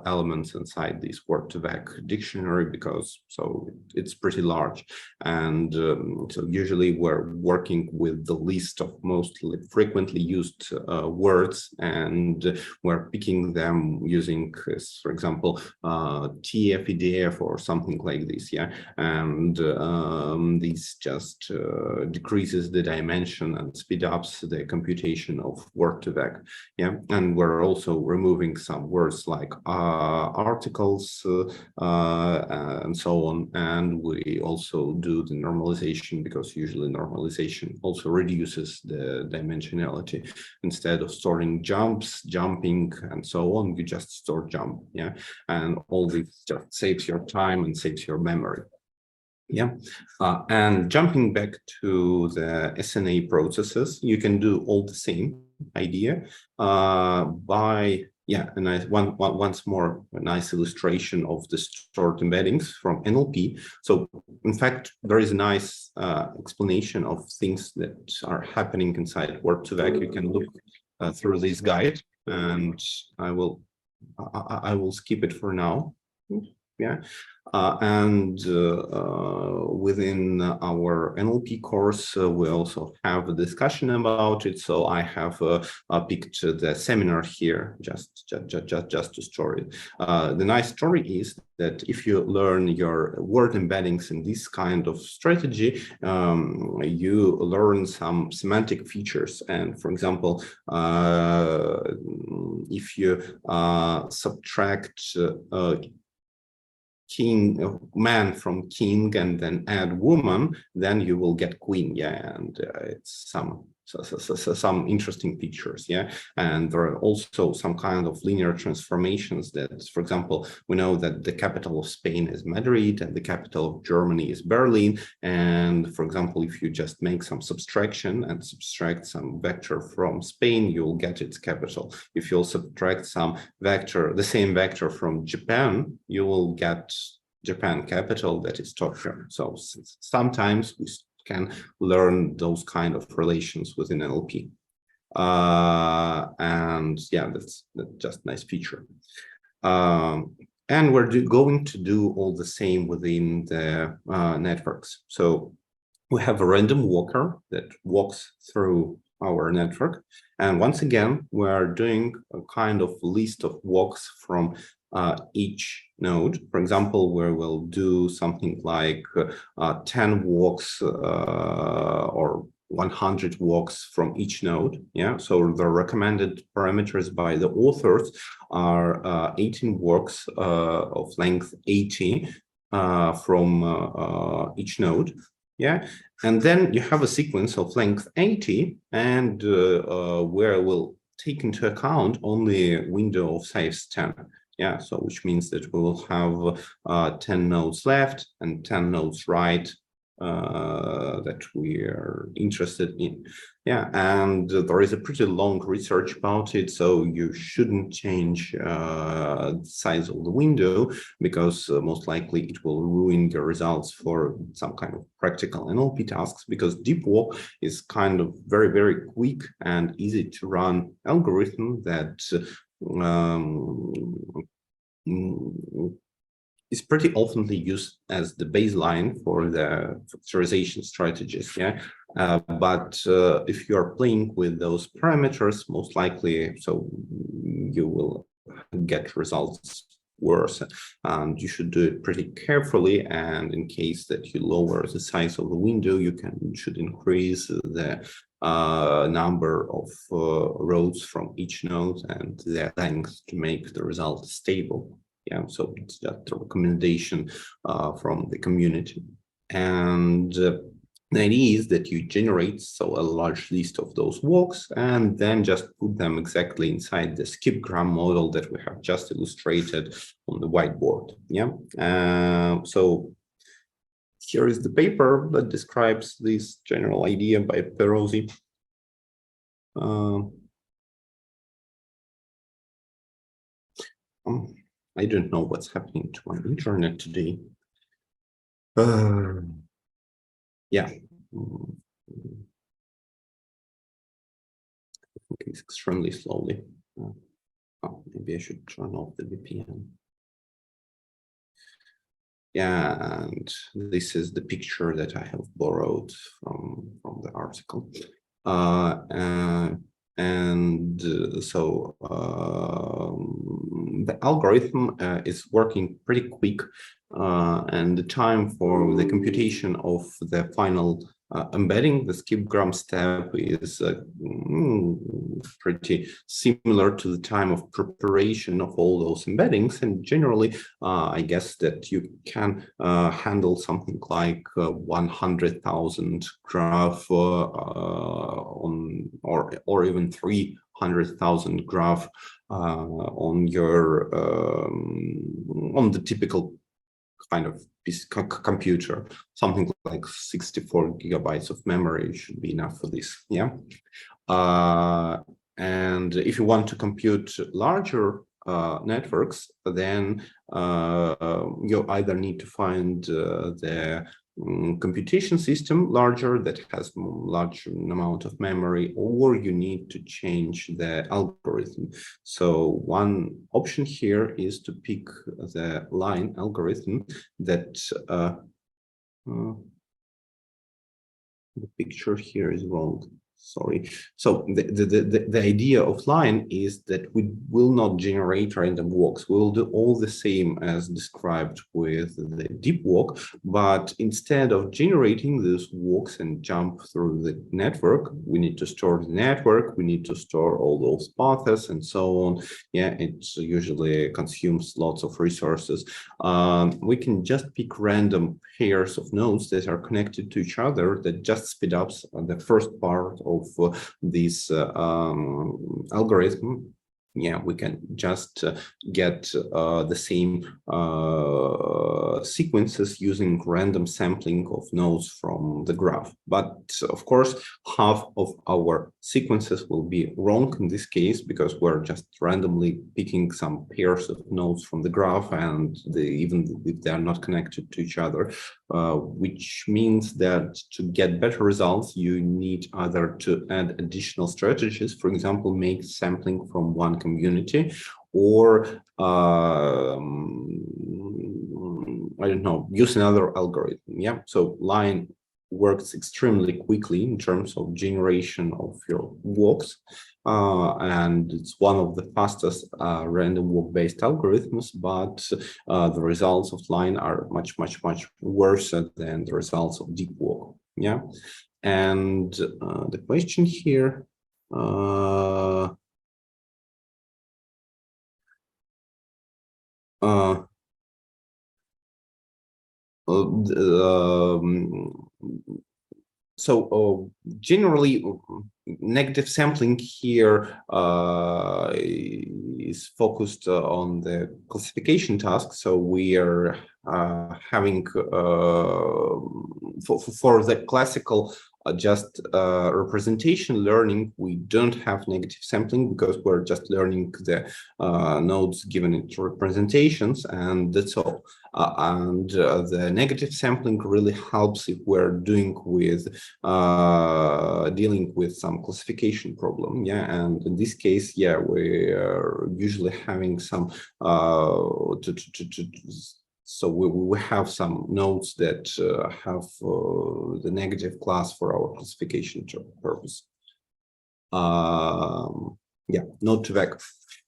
elements inside this word-to-vec dictionary, because so it's pretty large. And so usually we're working with the list of most frequently used words, and we're picking them using, for example, TF, EDF, or something like this. Yeah, and this just decreases the dimension and speed ups the computation of word-to-vec. Yeah, and we're also removing some words like articles and so on. And we also do the normalization, because usually normalization also reduces the dimensionality. Instead of storing jumps, jumping, and so on, you just store jump. Yeah, and all this just saves your time and saves your memory. Yeah, and jumping back to the SNA processes, you can do all the same idea by, yeah, and once more, a nice illustration of the stored embeddings from NLP. So in fact, there is a nice explanation of things that are happening inside word-to-vec. You can look through this guide, and I will I will skip it for now. Yeah, within our NLP course, we also have a discussion about it. So I have picked the seminar here just to story it. The nice story is that if you learn your word embeddings in this kind of strategy, you learn some semantic features. And for example, if you subtract man from king and then add woman, then you will get queen. Yeah, and it's some interesting features. Yeah, and there are also some kind of linear transformations that, for example, we know that the capital of Spain is Madrid and the capital of Germany is Berlin. And for example, if you just make some subtraction and subtract some vector from Spain, you will get its capital. If you'll subtract some vector, the same vector from Japan, you will get Japan capital, that is Tokyo. So sometimes we can learn those kind of relations within NLP. And yeah, that's just a nice feature. And we're going to do all the same within the networks. So we have a random walker that walks through our network. And once again, we're doing a kind of list of walks from each node. For example, where we'll do something like 10 walks or 100 walks from each node. Yeah, so the recommended parameters by the authors are 18 walks of length 80 from each node. Yeah, and then you have a sequence of length 80 and where we'll take into account only a window of size 10. Yeah, so which means that we will have 10 nodes left and 10 nodes right that we are interested in. Yeah, and there is a pretty long research about it, so you shouldn't change the size of the window because most likely it will ruin your results for some kind of practical NLP tasks, because deep walk is kind of very, very quick and easy to run algorithm that is pretty often used as the baseline for the factorization strategies. Yeah, but if you are playing with those parameters, most likely, so you will get results worse, and you should do it pretty carefully. And in case that you lower the size of the window, you should increase the number of rows from each node and their length to make the result stable. Yeah, so it's just a recommendation from the community. And the idea is that you generate a large list of those walks and then just put them exactly inside the skipgram model that we have just illustrated on the whiteboard. Yeah, so here is the paper that describes this general idea by Perozzi. I don't know what's happening to my internet today. Yeah. It's extremely slowly. Oh, maybe I should turn off the VPN. Yeah, and this is the picture that I have borrowed from the article. So the algorithm is working pretty quick, and the time for the computation of the final embedding, the skipgram step, is pretty similar to the time of preparation of all those embeddings. And generally, I guess that you can handle something like 100,000 graph on, or even 300,000 graph on your on the typical kind of computer. Something like 64 gigabytes of memory should be enough for this. Yeah, and if you want to compute larger networks, then you either need to find the computation system larger that has large amount of memory, or you need to change the algorithm. So one option here is to pick the line algorithm that the picture here is wrong. Sorry. So the idea of line is that we will not generate random walks. We'll do all the same as described with the deep walk, but instead of generating those walks and jump through the network, we need to store the network, we need to store all those paths and so on. Yeah, it usually consumes lots of resources. We can just pick random pairs of nodes that are connected to each other that just speed up the first part of this algorithm. Yeah, we can just get the same sequences using random sampling of nodes from the graph. But of course, half of our sequences will be wrong in this case because we're just randomly picking some pairs of nodes from the graph, and even if they are not connected to each other, which means that to get better results, you need either to add additional strategies, for example, make sampling from one community, or I don't know, use another algorithm. Yeah, so line works extremely quickly in terms of generation of your walks, and it's one of the fastest random walk-based algorithms, but the results of line are much worse than the results of deep walk. Yeah, and the question here, so generally, negative sampling here is focused on the classification task. So we are having for the classical just representation learning, we don't have negative sampling because we're just learning the nodes given into representations, and that's all. And the negative sampling really helps if we're doing with dealing with some classification problem. Yeah, and in this case, yeah, we are usually having some so we have some nodes that have the negative class for our classification purpose. Yeah, node to vec.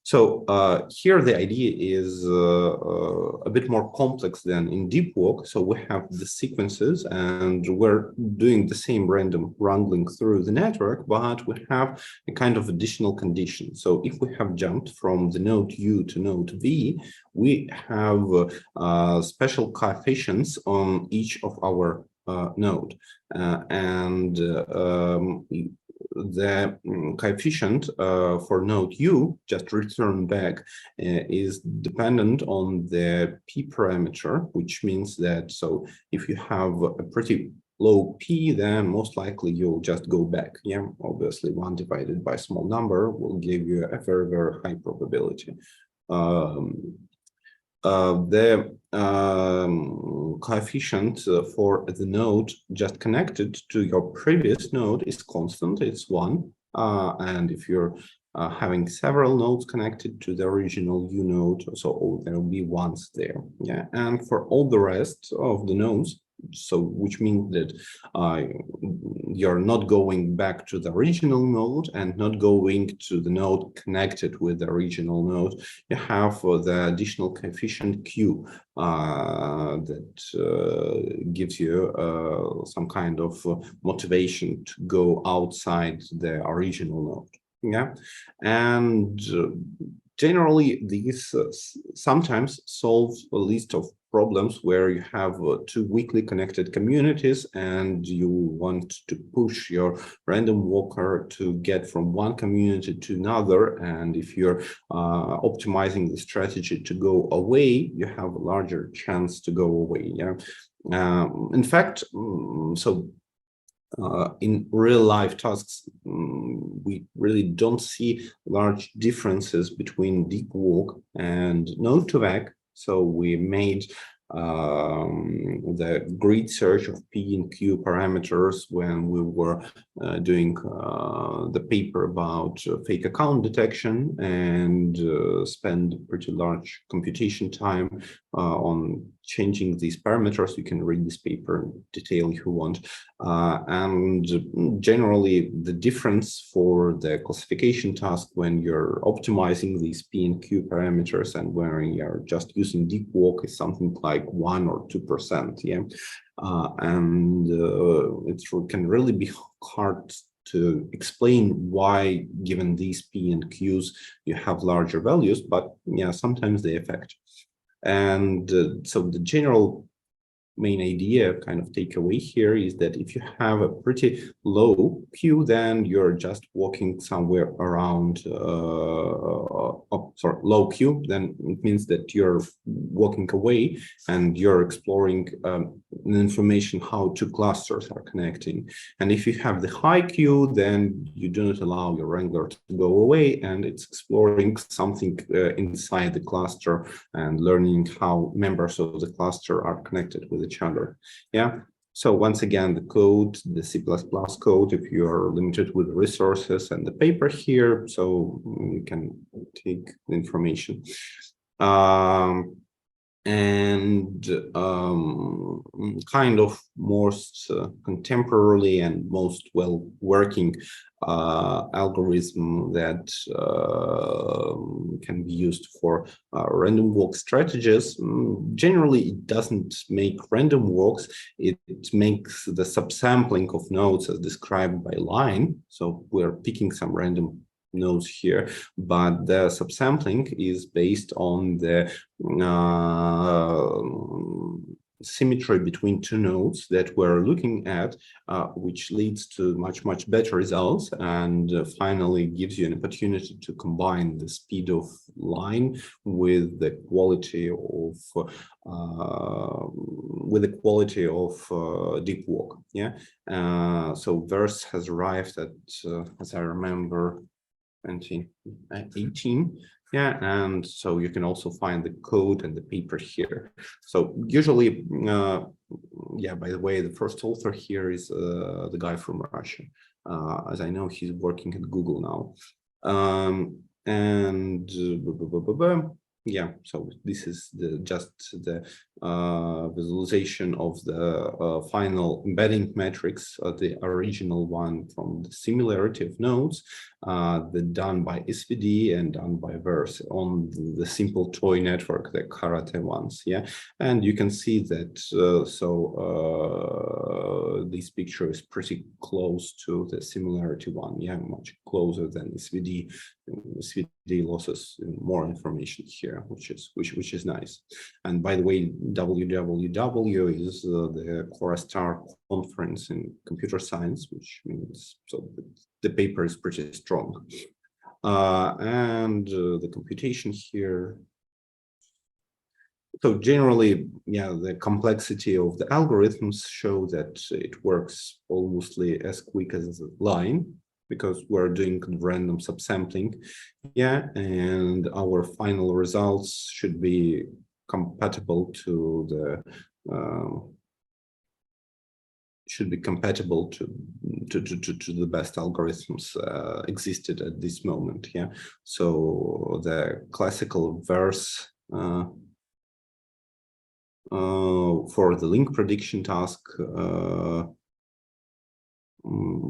So here the idea is a bit more complex than in deep walk. So we have the sequences and we're doing the same random wrangling through the network, but we have a kind of additional condition. So if we have jumped from the node U to node V, we have special coefficients on each of our node. The coefficient for node U, just return back, is dependent on the P parameter, which means that, so if you have a pretty low P, then most likely you'll just go back. Yeah, obviously 1 divided by small number will give you a very high probability. The coefficient for the node just connected to your previous node is constant, it's 1. And if you're having several nodes connected to the original U node, so there will be ones there. Yeah, and for all the rest of the nodes, so which means that you're not going back to the original node and not going to the node connected with the original node. You have the additional coefficient Q that gives you some kind of motivation to go outside the original node. Yeah, and generally these sometimes solve a list of problems where you have 2 weakly connected communities and you want to push your random walker to get from one community to another. And if you're optimizing the strategy to go away, you have a larger chance to go away. Yeah. In fact, in real life tasks, we really don't see large differences between deep walk and node to vec. So we made the grid search of P and Q parameters when we were doing the paper about fake account detection, and spend pretty large computation time on changing these parameters. You can read this paper in detail if you want. And generally, the difference for the classification task when you're optimizing these P and Q parameters and when you're just using deep walk is something like 1 or 2%. Yeah, and it can really be hard to explain why, given these P and Qs, you have larger values, but yeah, sometimes they affect. And so the general main idea, kind of takeaway here, is that if you have a pretty low Q, then you're just walking somewhere around, low Q, then it means that you're walking away and you're exploring information how two clusters are connecting. And if you have the high Q, then you do not allow your wrangler to go away, and it's exploring something inside the cluster and learning how members of the cluster are connected with each other. Yeah. So once again, the code, the C++ code, if you are limited with resources and the paper here, so you can take the information. Kind of most contemporary and most well working algorithm that can be used for random walk strategies. Generally, it doesn't make random walks. It makes the subsampling of nodes as described by line. So we're picking some random nodes here, but the subsampling is based on the symmetry between two nodes that we're looking at, which leads to much better results, and finally gives you an opportunity to combine the speed of line with the quality of deep walk. Yeah. So Verse has arrived at, as I remember, 2018. Yeah, and so you can also find the code and the paper here. So usually, yeah, by the way, the first author here is the guy from Russia. As I know, he's working at Google now. Yeah, so this is just the visualization of the final embedding matrix, the original one from the similarity of nodes, done by SVD and done by Verse on the simple toy network, the Karate ones. Yeah, and you can see that this picture is pretty close to the similarity one. Yeah, much closer than SVD. SVD losses more information here, which is nice. And by the way, WWW is the Corastar conference in computer science, which means so the paper is pretty strong. And the computation here. So generally, yeah, the complexity of the algorithms show that it works almost as quick as a line, because we're doing random subsampling. Yeah, and our final results should be compatible to the the best algorithms existed at this moment. Yeah, so the classical Verse for the link prediction task,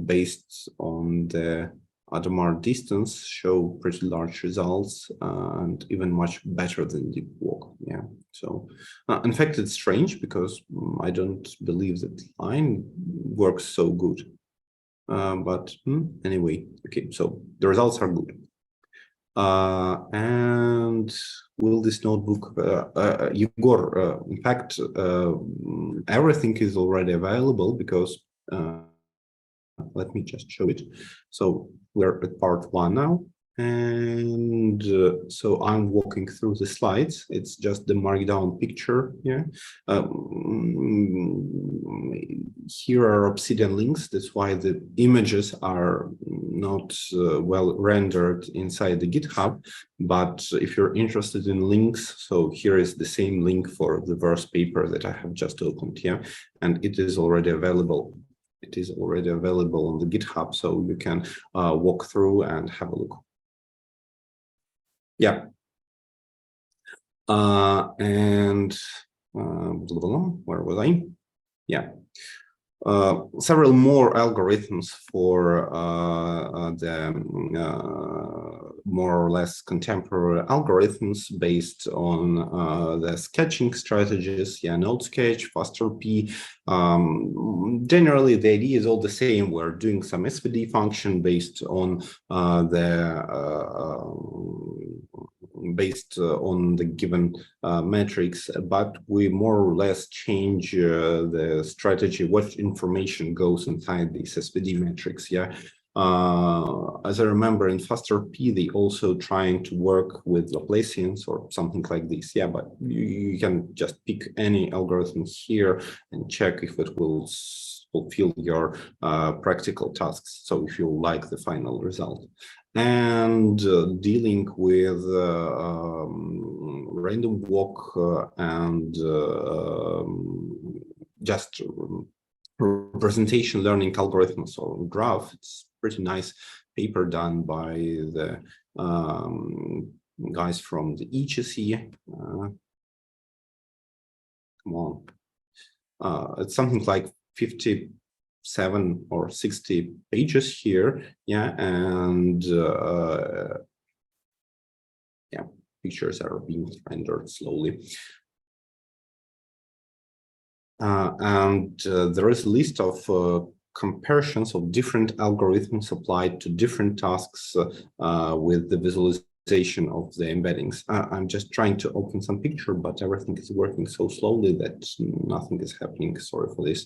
based on the Adamar distance, show pretty large results and even much better than deep walk. Yeah, so in fact it's strange because I don't believe that line works so good, but anyway, okay, so the results are good. And will this notebook, Igor, in fact, everything is already available, because let me just show it. So we're at part 1 now, and so I'm walking through the slides. It's just the markdown picture here. here are Obsidian links. That's why the images are not well rendered inside the GitHub. But if you're interested in links, so here is the same link for the verse paper that I have just opened here, and it is already available. It is already available on the GitHub, so you can walk through and have a look. Yeah. Where was I? Yeah. Several more algorithms for the more or less contemporary algorithms based on the sketching strategies. Yeah, Node Sketch, FasterP. Generally, the idea is all the same. We're doing some SVD function based on the given metrics, but we more or less change the strategy, what information goes inside these SVD metrics. Yeah. As I remember, in FasterP, they also trying to work with Laplacians or something like this. Yeah, but you can just pick any algorithm here and check if it will fulfill your practical tasks. So if you like the final result. And dealing with random walk and just representation learning algorithms or graph. It's pretty nice paper done by the guys from the EHC. Come on. It's something like 57 or 60 pages here. Yeah, and yeah, pictures are being rendered slowly. There is a list of comparisons of different algorithms applied to different tasks with the visualization of the embeddings. I'm just trying to open some picture, but everything is working so slowly that nothing is happening. Sorry for this.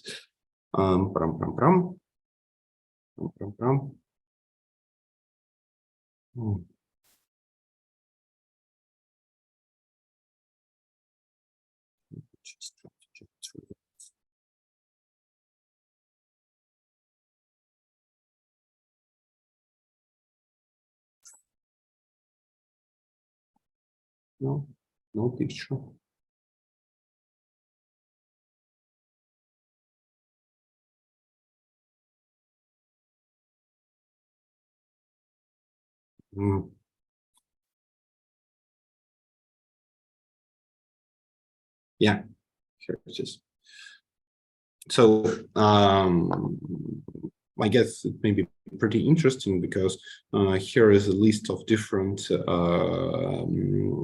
Just try to check through. No, no picture. Yeah, here it is. So I guess it may be pretty interesting because here is a list of different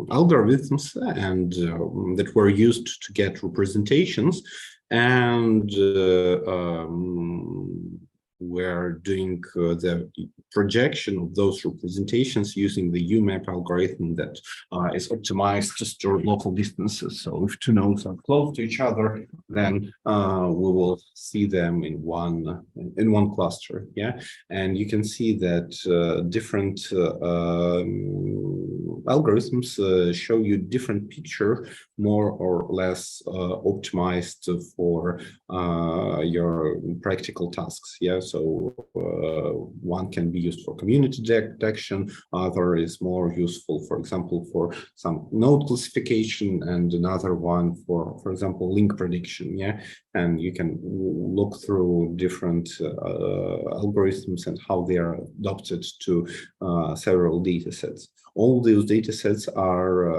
algorithms and that were used to get representations, and we're doing the projection of those representations using the UMAP algorithm that is optimized to store local distances. So if two nodes are close to each other, then we will see them in one cluster. Yeah, and you can see that different algorithms show you different picture, more or less optimized for your practical tasks. Yeah, so one can be used for community detection, other is more useful, for example, for some node classification, and another one for example, link prediction. Yeah, and you can look through different algorithms and how they are adopted to several data sets. All those data sets are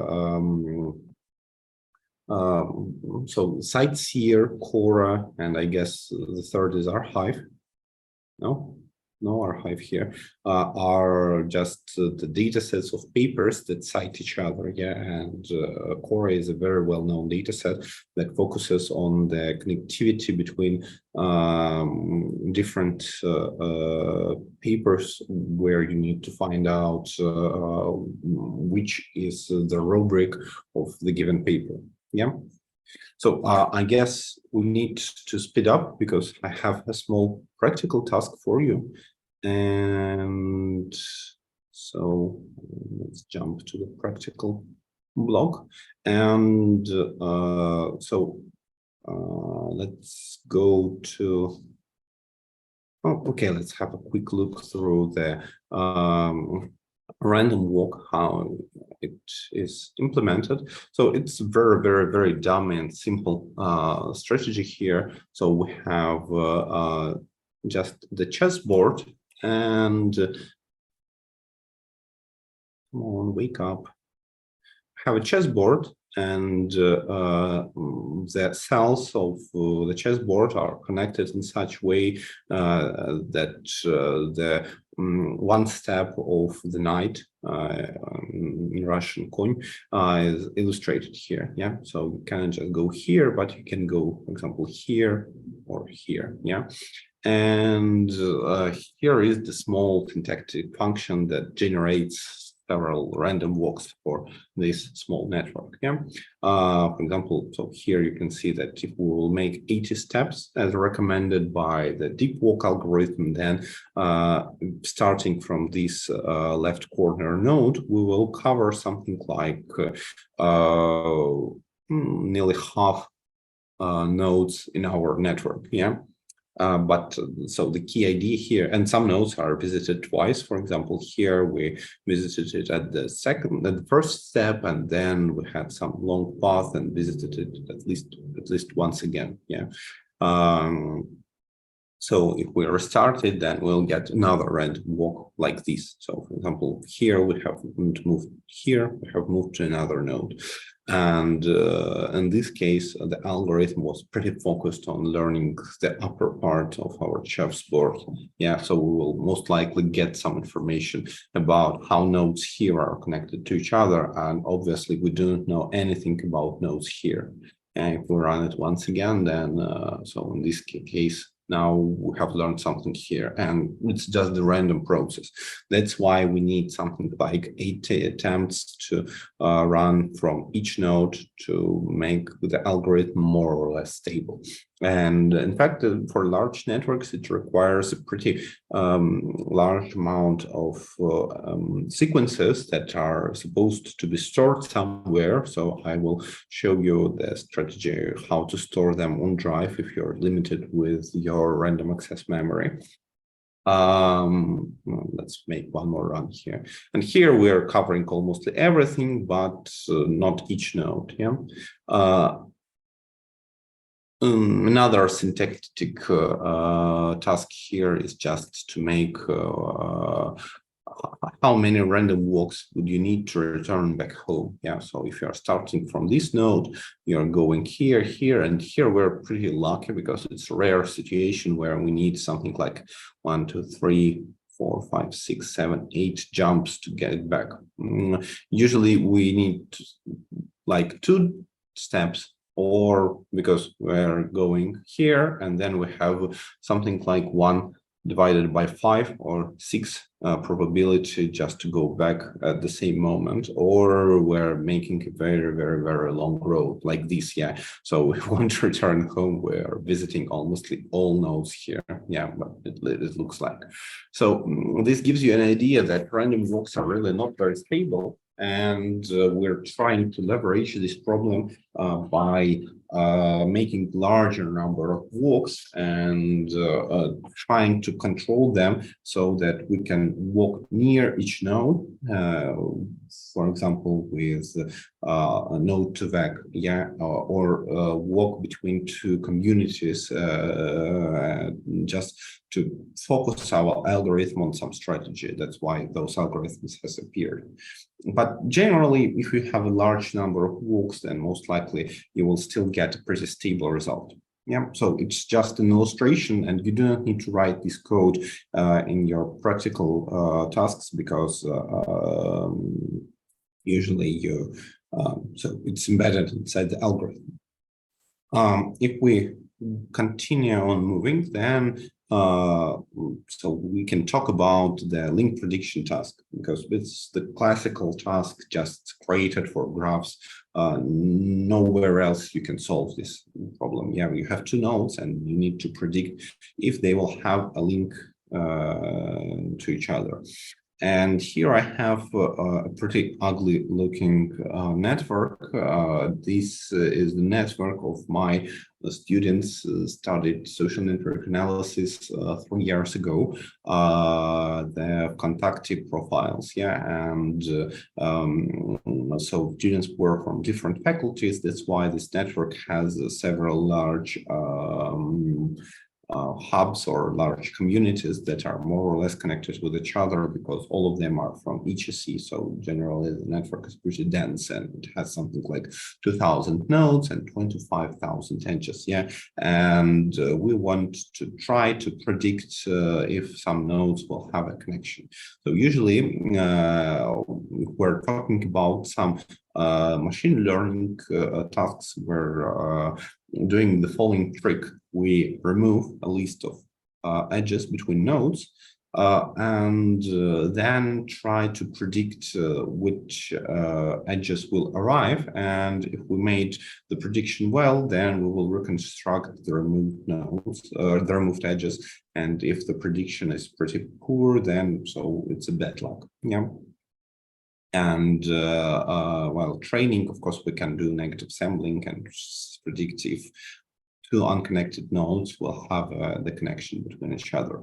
so Sightseer, Cora, and I guess the third is Archive. No Archive here, are just the data sets of papers that cite each other. Yeah, and Cora is a very well-known data set that focuses on the connectivity between different papers where you need to find out which is the rubric of the given paper. Yeah. So I guess we need to speed up because I have a small practical task for you. And so let's jump to the practical block. And so let's go to. Oh, okay, let's have a quick look through the random walk, how it is implemented. So it's very, very, very dumb and simple strategy here. So we have just the chessboard and come on, wake up. Have a chessboard and the cells of the chessboard are connected in such way that the one step of the knight in Russian coin is illustrated here. Yeah, so you can't just go here, but you can go, for example, here or here. Yeah. And here is the small syntactic function that generates several random walks for this small network. Yeah. For example, so here you can see that if we will make 80 steps as recommended by the deep walk algorithm, then starting from this left corner node, we will cover something like nearly half nodes in our network. Yeah. But so the key idea here, and some nodes are visited twice. For example, here we visited it at the first step, and then we had some long path and visited it at least once again. Yeah. So if we restart it, then we'll get another random walk like this. So for example, here we have moved here, we have moved to another node. And in this case, the algorithm was pretty focused on learning the upper part of our chessboard. Yeah, so we will most likely get some information about how nodes here are connected to each other. And obviously, we don't know anything about nodes here. And if we run it once again, then so in this case, now we have learned something here, and it's just the random process. That's why we need something like 80 attempts to run from each node to make the algorithm more or less stable. And in fact, for large networks, it requires a pretty large amount of sequences that are supposed to be stored somewhere. So I will show you the strategy how to store them on drive if you're limited with your random access memory. Let's make one more run here. And here we are covering almost everything, but not each node. Yeah. Another syntactic task here is just to make how many random walks would you need to return back home. Yeah, so if you are starting from this node, you're going here, here, and here. We're pretty lucky because it's a rare situation where we need something like 1, 2, 3, 4, 5, 6, 7, 8 jumps to get it back. Usually we need like 2 steps, or because we're going here and then we have something like 1 divided by 5 or 6 probability just to go back at the same moment, or we're making a very, very, very long road like this. Yeah, so we want to return home. We're visiting almost all nodes here. Yeah, but it looks like. So this gives you an idea that random walks are really not very stable. And we're trying to leverage this problem by making larger number of walks and trying to control them so that we can walk near each node. For example, with a node to vec, yeah, or walk between 2 communities, just to focus our algorithm on some strategy. That's why those algorithms has appeared. But generally, if you have a large number of walks, then most likely you will still get a pretty stable result. Yeah, so it's just an illustration, and you do not need to write this code in your practical tasks, because usually you so it's embedded inside the algorithm. If we continue on moving, then so we can talk about the link prediction task, because it's the classical task just created for graphs. Nowhere else you can solve this problem. Yeah, you have 2 nodes and you need to predict if they will have a link to each other. And here I have a pretty ugly looking network. This is the network of my students studied social network analysis 3 years ago. Their contactee profiles, yeah, and so students were from different faculties. That's why this network has several large hubs or large communities that are more or less connected with each other, because all of them are from HSC. So generally the network is pretty dense and it has something like 2,000 nodes and 25,000 edges. Yeah, and we want to try to predict if some nodes will have a connection. So usually we're talking about some machine learning tasks where doing the following trick. We remove a list of edges between nodes and then try to predict which edges will arrive. And if we made the prediction well, then we will reconstruct the removed nodes, the removed edges. And if the prediction is pretty poor, then so it's a bad luck. Yeah. And while training, of course, we can do negative sampling and predict if two unconnected nodes will have the connection between each other.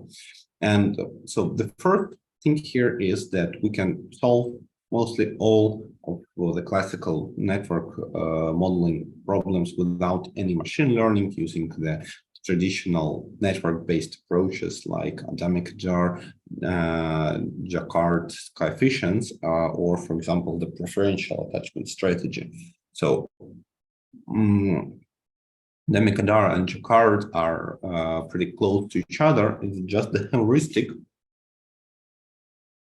And so the first thing here is that we can solve mostly all of the classical network modeling problems without any machine learning, using the traditional network-based approaches like atomic jar, Jacquard coefficients, or, for example, the preferential attachment strategy. So Demikadar and Jacquard are pretty close to each other. It's just the heuristic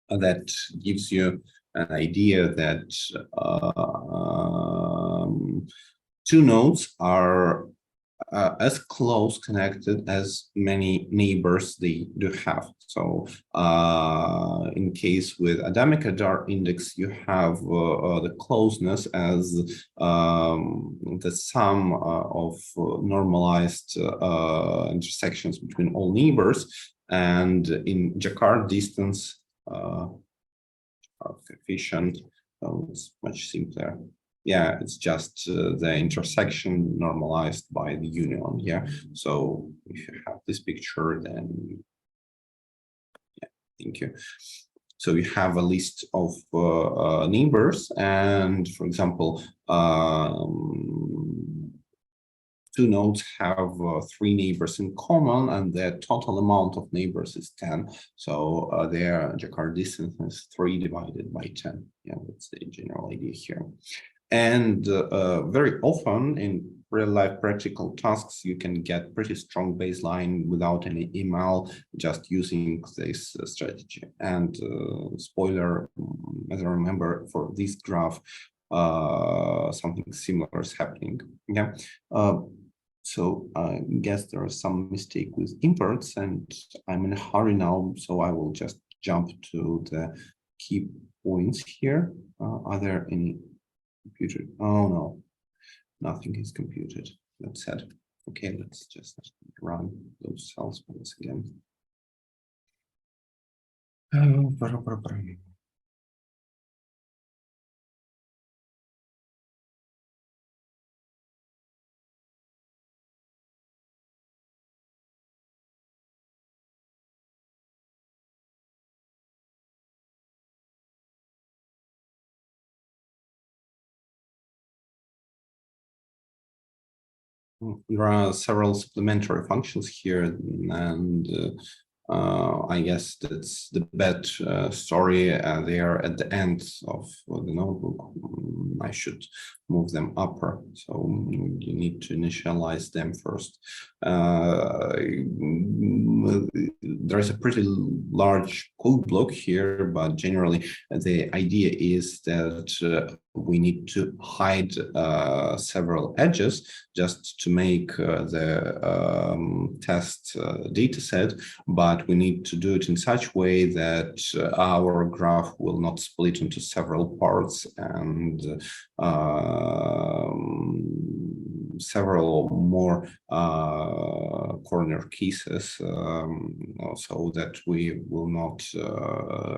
that gives you an idea that two nodes are as close connected as many neighbors they do have. So in case with Adamic-Adar index, you have the closeness as the sum of normalized intersections between all neighbors. And in Jacquard distance, coefficient, so it's much simpler. Yeah, it's just the intersection normalized by the union. Yeah, so if you have this picture, then yeah, thank you. So you have a list of neighbors, and for example, two nodes have 3 neighbors in common, and the total amount of neighbors is 10. So their Jacquard distance is 3 divided by 10. Yeah, that's the general idea here. And very often in real-life practical tasks, you can get pretty strong baseline without any email, just using this strategy. And spoiler, as I remember, for this graph, something similar is happening. Yeah. So I guess there is some mistake with imports, and I'm in a hurry now, so I will just jump to the key points here. Are there any computed? Oh no, nothing is computed. That's sad. Okay, let's just run those cells once again. There are several supplementary functions here, and I guess that's the bad story. They are at the end of the notebook. I should move them upper, so you need to initialize them first. There's a pretty large code block here, but generally the idea is that we need to hide several edges just to make the test data set, but we need to do it in such a way that our graph will not split into several parts, and several more corner cases so that we will not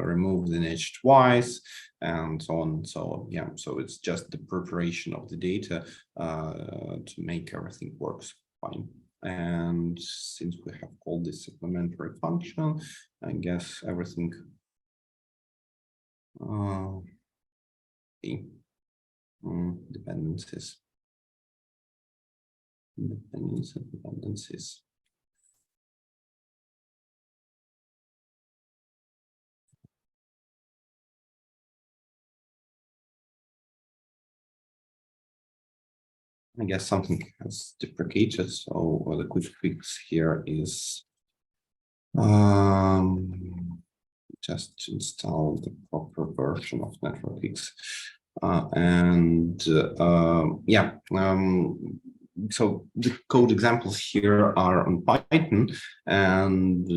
remove the niche twice and so on. So yeah, so it's just the preparation of the data to make everything works fine. And since we have called this supplementary function, I guess everything dependencies. I guess something has deprecated, so the quick fix here is just install the proper version of NetworkX. So the code examples here are on Python, and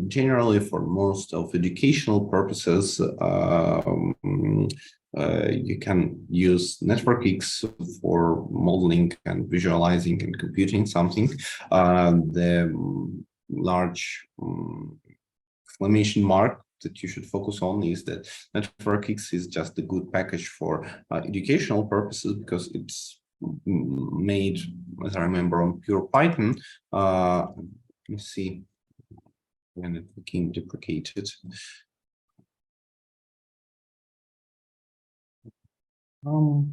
generally for most of educational purposes, you can use NetworkX for modeling and visualizing and computing something. The large exclamation mark that you should focus on is that NetworkX is just a good package for educational purposes because it's made, as I remember, on pure Python. Let me see when it became deprecated. So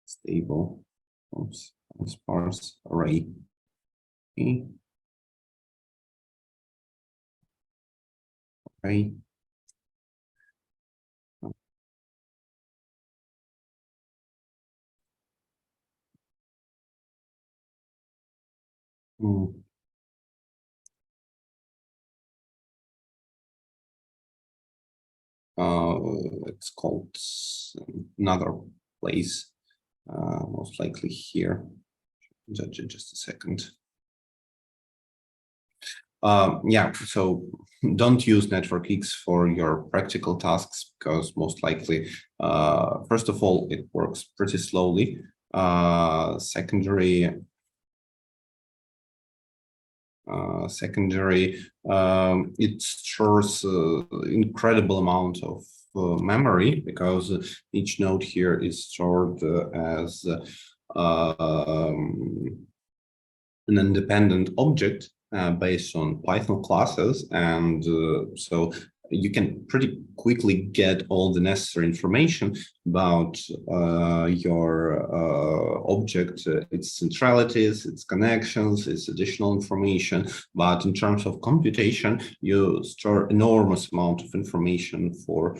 stable, sparse array. Okay. Right. It's called another place, most likely here. Just a second. Yeah, so don't use NetworkX for your practical tasks because most likely, first of all, it works pretty slowly. Secondary, it stores incredible amount of memory because each node here is stored as an independent object based on Python classes, and so you can pretty quickly get all the necessary information about your object, its centralities, its connections, its additional information. But in terms of computation, you store enormous amount of information for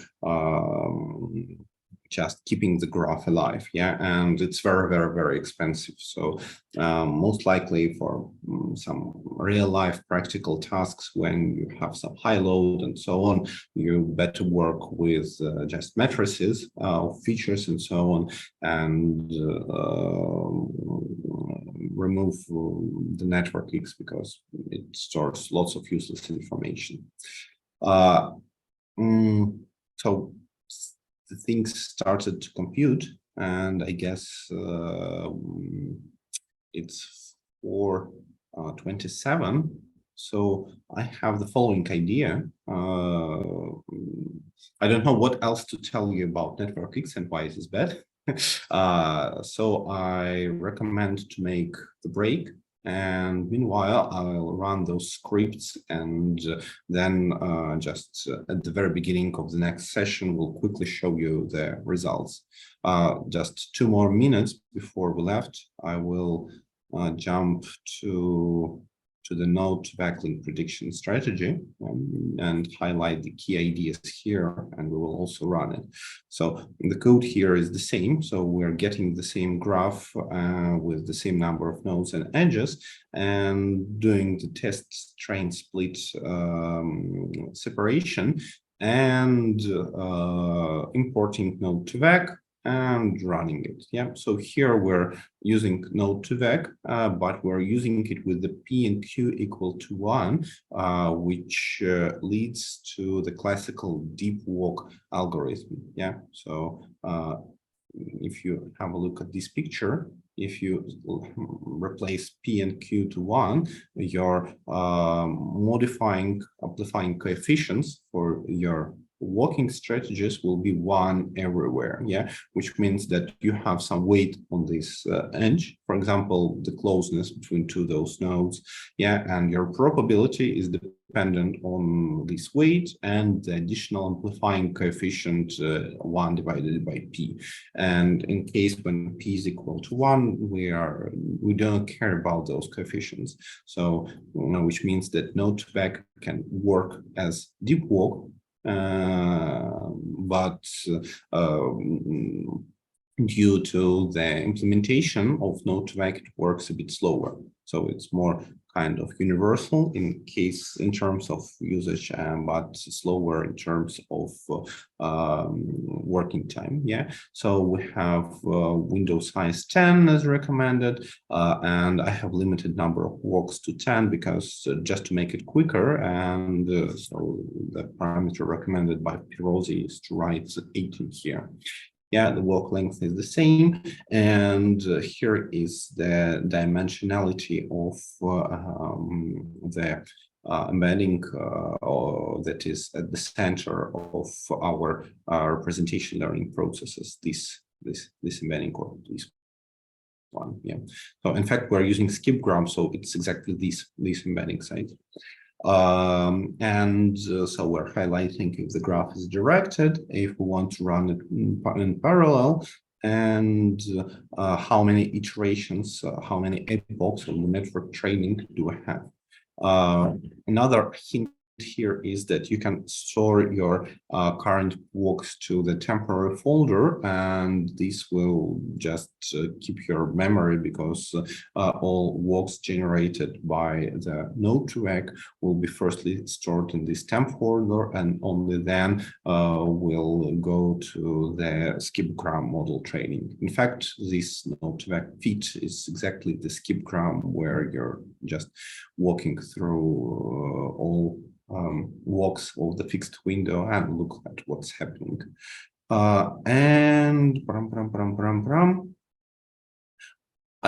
just keeping the graph alive, yeah, and it's very, very, very expensive. So most likely for some real life practical tasks, when you have some high load and so on, you better work with just matrices of features and so on, and remove the NetworkX because it stores lots of useless information. So the things started to compute, and I guess it's 4:27. So I have the following idea. I don't know what else to tell you about NetworkX and why it is bad. So I recommend to make the break. And meanwhile, I'll run those scripts, and then just at the very beginning of the next session, we'll quickly show you the results. Just 2 more minutes before we left, I will jump to the node backlink prediction strategy and highlight the key ideas here, and we will also run it. So the code here is the same. So we're getting the same graph with the same number of nodes and edges, and doing the test train split separation, and importing node to vec, and running it. Yeah, so here we're using Node2Vec, but we're using it with the P and Q equal to 1, which leads to the classical deep walk algorithm. Yeah, so if you have a look at this picture, if you replace P and Q to 1, you're amplifying coefficients for your walking strategies will be 1 everywhere, yeah, which means that you have some weight on this edge, for example, the closeness between those nodes, yeah, and your probability is dependent on this weight and the additional amplifying coefficient 1 divided by P. And in case when P is equal to 1, we don't care about those coefficients. So, which means that Node2Vec can work as deep walk, but due to the implementation of Node2Vec, it works a bit slower. So it's more kind of universal in terms of usage, but slower in terms of working time. Yeah. So we have window size 10 as recommended, and I have limited number of walks to 10 because just to make it quicker, and so the parameter recommended by Pirozzi is to write 18 here. Yeah, the walk length is the same, and here is the dimensionality of the embedding that is at the center of our representation learning processes. This embedding or this one, yeah. So in fact, we're using skipgram, so it's exactly this embedding site. So we're highlighting if the graph is directed, if we want to run it in parallel, and how many iterations, how many epochs on the network training do I have. Another hint here is that you can store your current walks to the temporary folder, and this will just keep your memory, because all walks generated by the Node2Vec will be firstly stored in this temp folder, and only then will go to the skipgram model training. In fact, this Node2Vec fit is exactly the skipgram where you're just walking through all walks of the fixed window and look at what's happening. I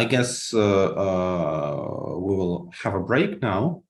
guess we will have a break now,